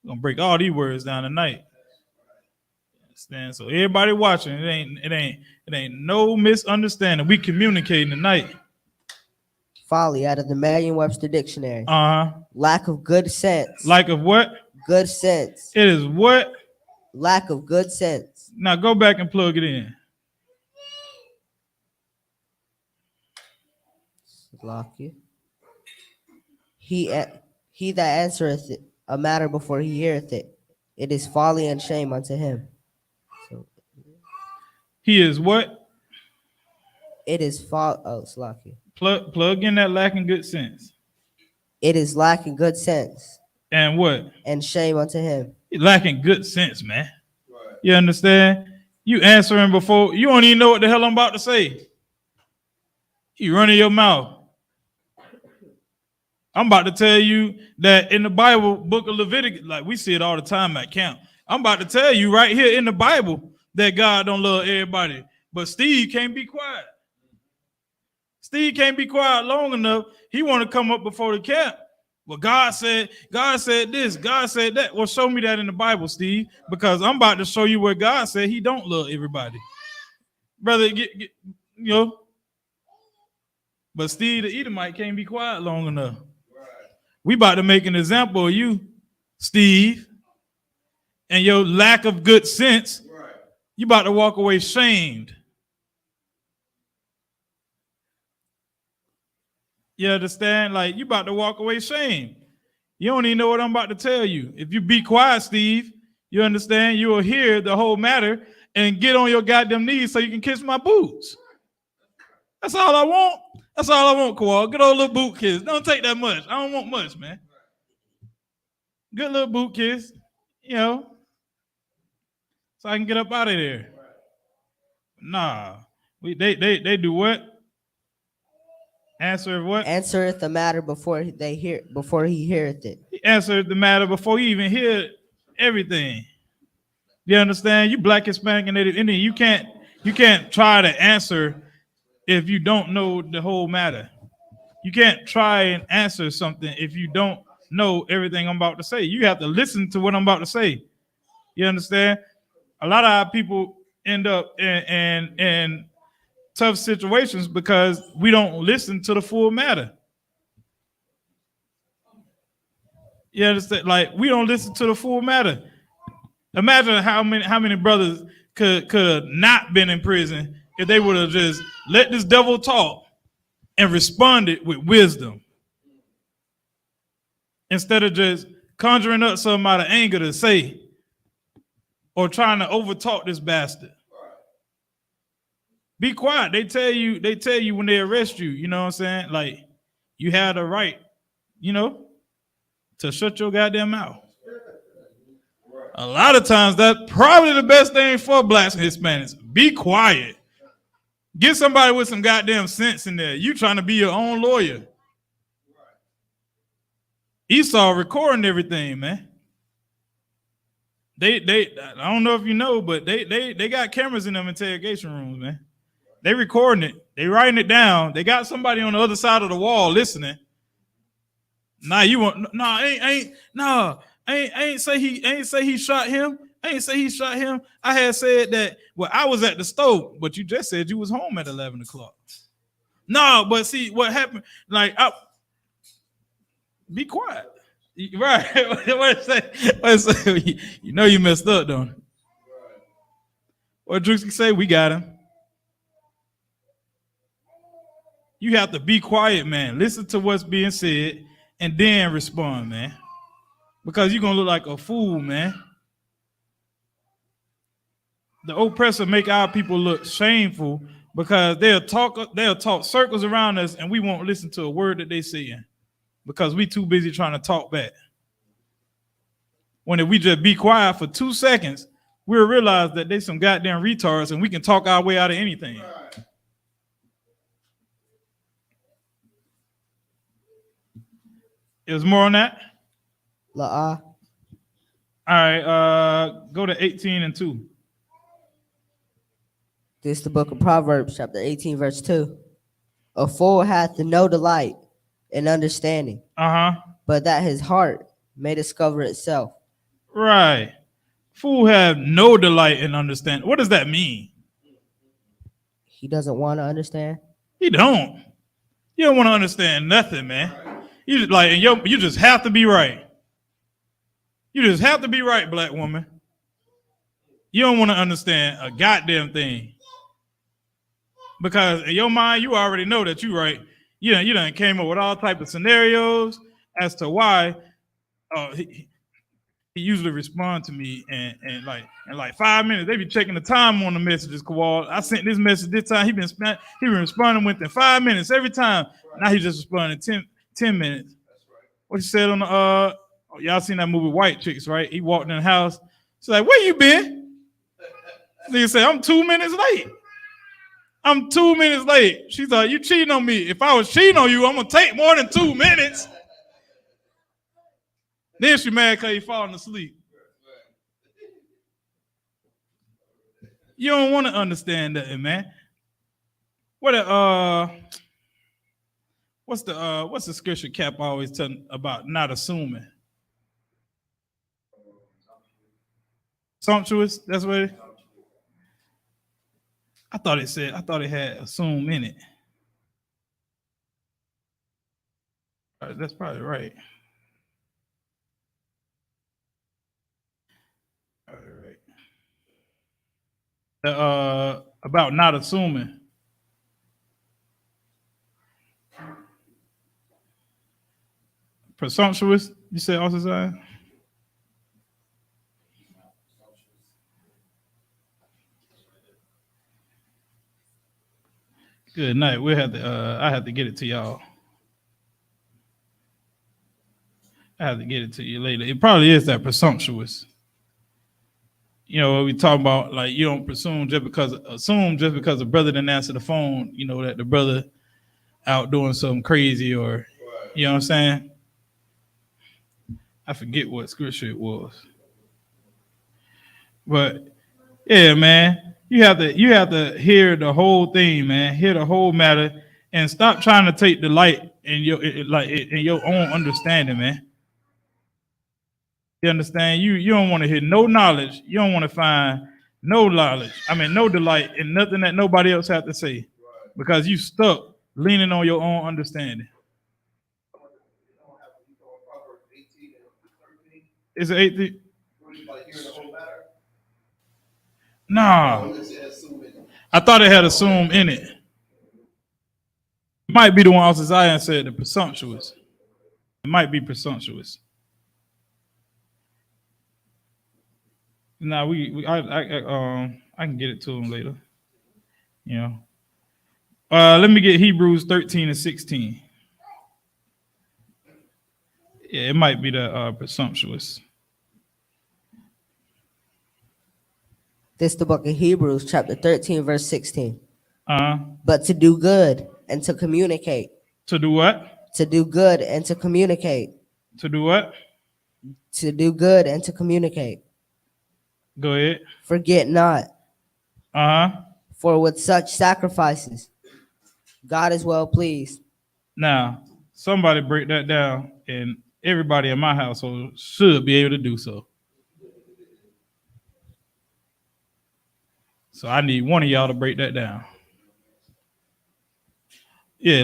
We're gonna break all these words down tonight. Understand? So everybody watching, it ain't no misunderstanding. We communicating tonight. Folly out of the Merriam-Webster dictionary. Lack of good sense. Lack of what? Good sense. It is what? Lack of good sense. Now go back and plug it in. Lock you. He that answereth a matter before he heareth it. It is folly and shame unto him. So, he is what? It is Slocky. Plug in that lacking good sense. It is lacking good sense. And what? And shame unto him. Lacking good sense, man. Right. You understand? You answering before you don't even know what the hell I'm about to say. You running your mouth. I'm about to tell you that in the Bible, book of Leviticus, like we see it all the time at camp. I'm about to tell you right here in the Bible that God don't love everybody. But Steve can't be quiet. Steve can't be quiet long enough. He want to come up before the camp. Well, God said this, God said that. Well, show me that in the Bible, Steve, because I'm about to show you where God said he don't love everybody. Brother, but Steve the Edomite can't be quiet long enough. We about to make an example of you, Steve, and your lack of good sense. Right. You about to walk away shamed. You understand? Like you about to walk away shamed. You don't even know what I'm about to tell you. If you be quiet, Steve, you understand? You will hear the whole matter and get on your goddamn knees so you can kiss my boots. That's all I want. That's all I want, Kowal. Good old little boot kiss. Don't take that much. I don't want much, man. Good little boot kiss, so I can get up out of there. Nah, they do what? Answer what? Answereth the matter before he heareth it. He answered the matter before he even hear everything. You understand? You Black, Hispanic, and Native Indian. You can't try to answer if you don't know the whole matter. You can't try and answer something if you don't know everything I'm about to say. You have to listen to what I'm about to say. You understand? A lot of our people end up in tough situations because we don't listen to the full matter. You understand? Like we don't listen to the full matter. Imagine how many brothers could not been in prison if they would have just let this devil talk and responded with wisdom instead of just conjuring up something out of anger to say or trying to overtalk this bastard. Be quiet. They tell you when they arrest you, you know what I'm saying? Like you have the right, to shut your goddamn mouth. A lot of times that's probably the best thing for Blacks and Hispanics. Be quiet. Get somebody with some goddamn sense in there. You trying to be your own lawyer. Esau recording everything, man. They I don't know if you know, but they got cameras in them interrogation rooms, man. They recording it. They writing it down. They got somebody on the other side of the wall listening. Nah, you want ain't I ain't say he shot him. I ain't say he shot him. I had said that. Well, I was at the stove, but you just said you was home at 11 o'clock. No, but see what happened. Like, be quiet. Right? What say? You know you messed up, don't you? What Drewski say? We got him. You have to be quiet, man. Listen to what's being said and then respond, man. Because you're gonna look like a fool, man. The oppressor make our people look shameful because they'll talk circles around us and we won't listen to a word that they saying because we too busy trying to talk back. When if we just be quiet for 2 seconds, we'll realize that they some goddamn retards and we can talk our way out of anything. Is more on that? La'ah. All right, go to 18 and 2. This is the book of Proverbs, chapter 18, verse 2. A fool hath no delight in understanding, but that his heart may discover itself. Right. Fool have no delight in understanding. What does that mean? He doesn't want to understand. He don't. You don't want to understand nothing, man. You just like, and you just have to be right. You just have to be right, black woman. You don't want to understand a goddamn thing. Because in your mind, you already know that you're right. You done came up with all type of scenarios as to why he usually respond to me and like 5 minutes. They be checking the time on the messages, Kowal. I sent this message this time. He been responding within 5 minutes every time. Now he just responding 10 minutes. What he said on the y'all seen that movie White Chicks, right? He walked in the house. She's like, where you been? Nigga say, I'm 2 minutes late. I'm 2 minutes late. She's like, you cheating on me. If I was cheating on you, I'm gonna take more than 2 minutes. Then she mad because he falling asleep. You don't want to understand that, man. What's the scripture Cap always telling about not assuming? Sumptuous, that's what it. I thought it had assume in it. That's probably right. All right. About not assuming. Presumptuous, you said also side? Good night. We'll have to I have to get it to y'all. I have to get it to you later. It probably is that presumptuous. You know, we talk about like you don't assume just because a brother didn't answer the phone, you know, that the brother out doing something crazy or you know what I'm saying? I forget what scripture it was. But yeah, man, you have to hear the whole thing, man. Hear the whole matter, and stop trying to take delight in your own understanding, man. You understand? You don't want to hear no knowledge. You don't want to find no knowledge. I mean, no delight in nothing that nobody else have to say, because you stuck leaning on your own understanding. Is it 18? Nah. I thought it had assume in it. It might be the one also Zion said, the presumptuous. It might be presumptuous. Nah, I can get it to him later. You know. Let me get Hebrews 13 and 16. Yeah, it might be the presumptuous. This is the book of Hebrews, chapter 13, verse 16. But to do good and to communicate. To do what? To do good and to communicate. To do what? To do good and to communicate. Go ahead. Forget not. For with such sacrifices, God is well pleased. Now, somebody break that down in everybody in my household should be able to do so. So I need one of y'all to break that down. Yeah,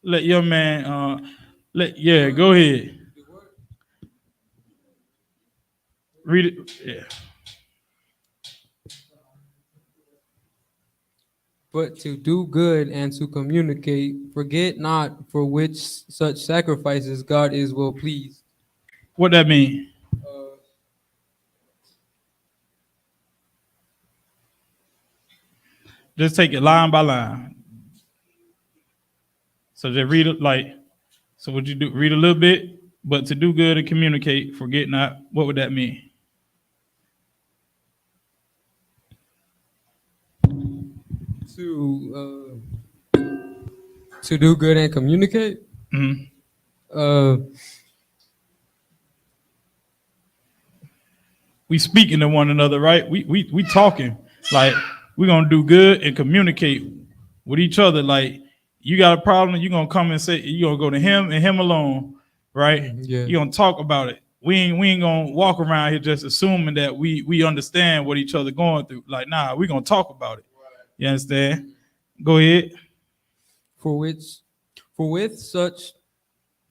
let your man go ahead. Read it. Yeah. But to do good and to communicate, forget not for which such sacrifices God is well pleased. What that mean? Just take it line by line. So just read it so would you do read a little bit, but to do good and communicate, forget not, what would that mean? To do good and communicate. We speaking to one another, right? We talking like we're gonna do good and communicate with each other. Like you got a problem, you're gonna come and say you're gonna go to him and him alone, right? Yeah. You're gonna talk about it. We ain't gonna walk around here just assuming that we understand what each other going through. Like, nah, we're gonna talk about it. You understand? Go ahead. For with such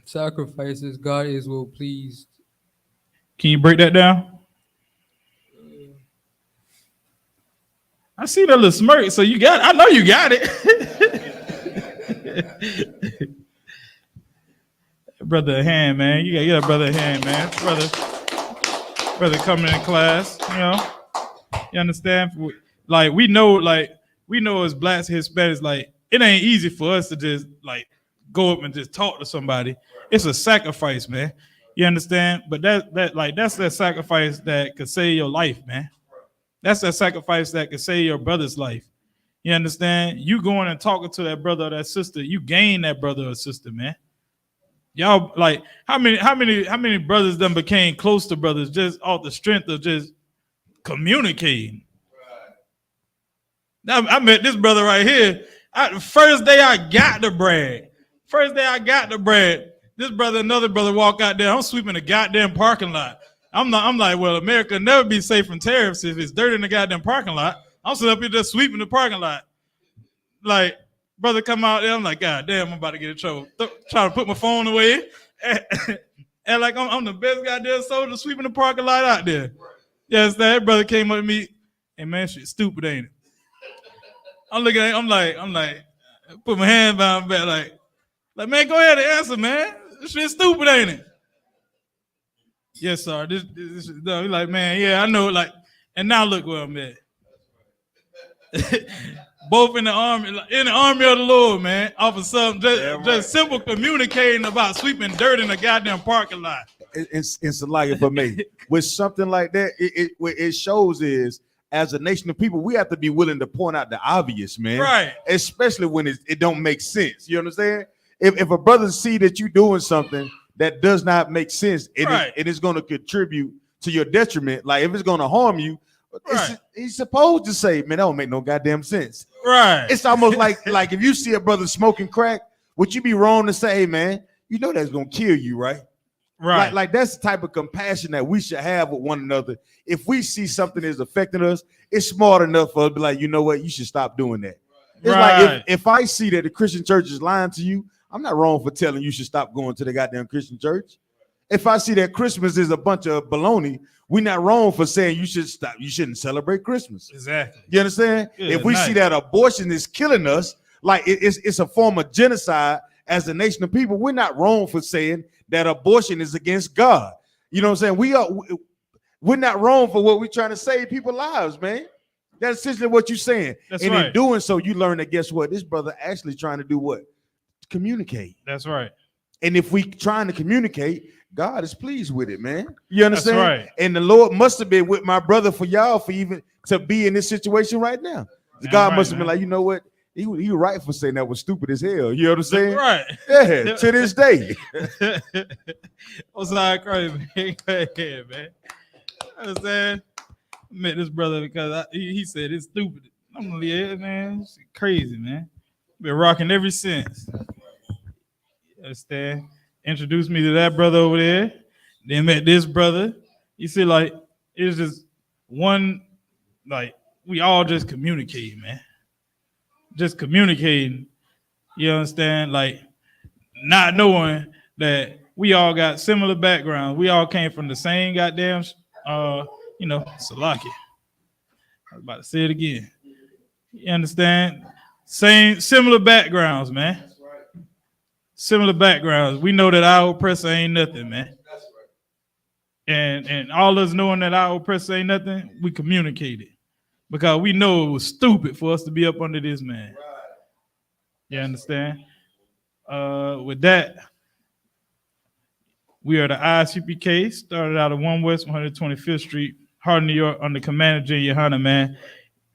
sacrifices God is well pleased. Can you break that down? I see that little smirk, so you got it. I know you got it. Brother a hand, man. You got to get a brother a hand, man. Brother coming in class, you know. You understand? Like we know as blacks and Hispanics, like it ain't easy for us to just like go up and just talk to somebody. It's a sacrifice, man. You understand? But that's that sacrifice that could save your life, man. That's that sacrifice that could save your brother's life. You understand? You going and talking to that brother or that sister, you gain that brother or sister, man. Y'all like how many brothers then became close to brothers just off the strength of just communicating. Now I met this brother right here. First day I got the bread. This brother, another brother walk out there. I'm sweeping the goddamn parking lot. I'm like, well, America never be safe from tariffs if it's dirt in the goddamn parking lot. I'm sitting up here just sweeping the parking lot. Like, brother come out there, I'm like, God damn, I'm about to get in trouble. Trying to put my phone away. And like, I'm the best goddamn soldier sweeping the parking lot out there. Yes, that brother came up to me. Hey, man, shit stupid, ain't it? I'm looking at him, I'm like, put my hand behind my back, like, man, go ahead and answer, man. This shit stupid, ain't it? Yes, sir. This no, he's like, man, yeah, I know. Like, and now look where I'm at. Both in the army of the Lord, man. Off of something, just simple communicating about sweeping dirt in the goddamn parking lot. It's like for me with something like that. It shows is as a nation of people, we have to be willing to point out the obvious, man. Right. Especially when it don't make sense. You understand? If a brother see that you doing something that does not make sense, it is going to contribute to your detriment. Like if it's going to harm you, he's supposed to say, man, that don't make no goddamn sense. Right. It's almost like if you see a brother smoking crack, would you be wrong to say, hey, man, you know that's going to kill you, right? Right. Like that's the type of compassion that we should have with one another. If we see something is affecting us, it's smart enough for us to be like, you know what, you should stop doing that. It's like if I see that the Christian church is lying to you, I'm not wrong for telling you should stop going to the goddamn Christian church. If I see that Christmas is a bunch of baloney, we're not wrong for saying you should stop. You shouldn't celebrate Christmas. Exactly. You understand? If we see that abortion is killing us, like it's a form of genocide as a nation of people, we're not wrong for saying that abortion is against God. You know what I'm saying? We're not wrong for what we're trying to save people's lives, man. That's essentially what you're saying. In doing so, you learn that guess what? This brother actually trying to do what? Communicate. That's right. And if we trying to communicate, God is pleased with it, man. You understand? That's right. And the Lord must have been with my brother for y'all for even to be in this situation right now. God must have been like, you know what? He right for saying that was stupid as hell. You know what I'm saying? Right. Yeah, to this day. What's that crazy, man? Go ahead, man. I understand. I met this brother because he said it's stupid. I'm like, yeah, man. It's crazy, man. Been rocking ever since. You understand? introduced me to that brother over there. Then met this brother. You see, like, it's just one, like, we all just communicating, man. Just communicating. You understand? Like, not knowing that we all got similar backgrounds. We all came from the same goddamn, Salaki. I was about to say it again. You understand? Similar backgrounds, man. Similar backgrounds. We know that our oppressor ain't nothing, man. And all us knowing that our oppressor ain't nothing, we communicated. Because we know it was stupid for us to be up under this man. You understand? With that, we are the I.S.U.P.K, started out of 1 West 125th Street, Harlem, New York, under Commander General YAHANNA, man.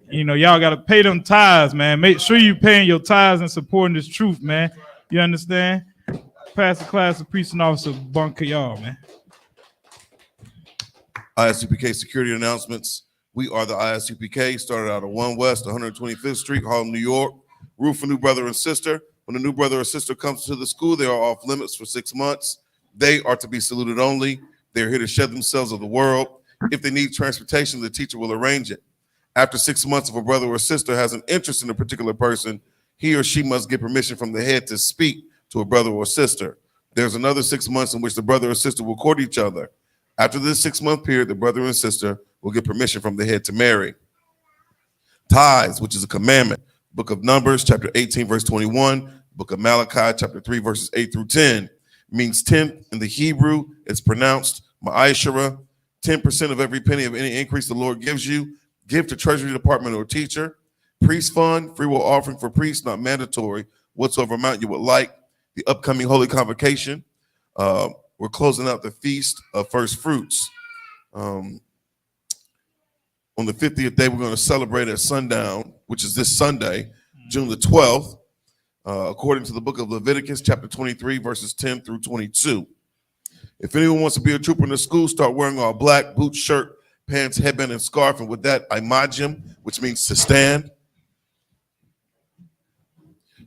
You know, y'all got to pay them tithes, man. Make sure you paying your tithes and supporting this truth, man. You understand? Pass the class of priest and officer Bunker, y'all, man. I.S.U.P.K security announcements. We are the I.S.U.P.K, started out of 1 West 125th Street, Harlem, New York. Rule for new brother and sister. When a new brother or sister comes to the school, they are off limits for 6 months. They are to be saluted only. They're here to shed themselves of the world. If they need transportation, the teacher will arrange it. After 6 months, if a brother or sister has an interest in a particular person, he or she must get permission from the head to speak to a brother or sister. There's another 6 months in which the brother or sister will court each other. After this 6-month period, the brother and sister will get permission from the head to marry. Tithes, which is a commandment. Book of Numbers, chapter 18, verse 21. Book of Malachi, chapter 3, verses 8 through 10. Means 10 in the Hebrew. It's pronounced ma'ashara. 10% of every penny of any increase the Lord gives you. Give to Treasury Department or teacher. Priest fund, free will offering for priests, not mandatory. Whatsoever amount you would like. The upcoming Holy Convocation. We're closing out the Feast of First Fruits. On the 50th day, we're going to celebrate at sundown, which is this Sunday, June the 12th, according to the book of Leviticus, chapter 23, verses 10 through 22. If anyone wants to be a trooper in the school, start wearing all black, boots, shirt, pants, headband, and scarf. And with that, imajim, which means to stand.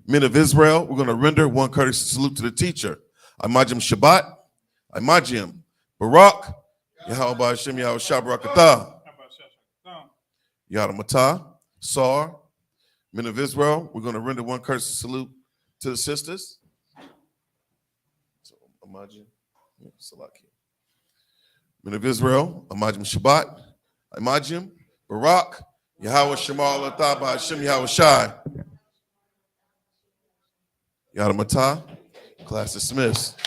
Men of Israel, we're going to render one courteous salute to the teacher. Imajim Shabbat, imajim Barak, Yahweh Hashem, Yahweh Shabrakatah. Yada Matah, Sar, men of Israel, we're going to render one courteous salute to the sisters. So, Imajim, Salaki. Men of Israel, Imajim Shabbat, Imajim, Barak, Yahweh Shema Allah Hashem, Yahweh Shai. Yada Matah, class dismissed.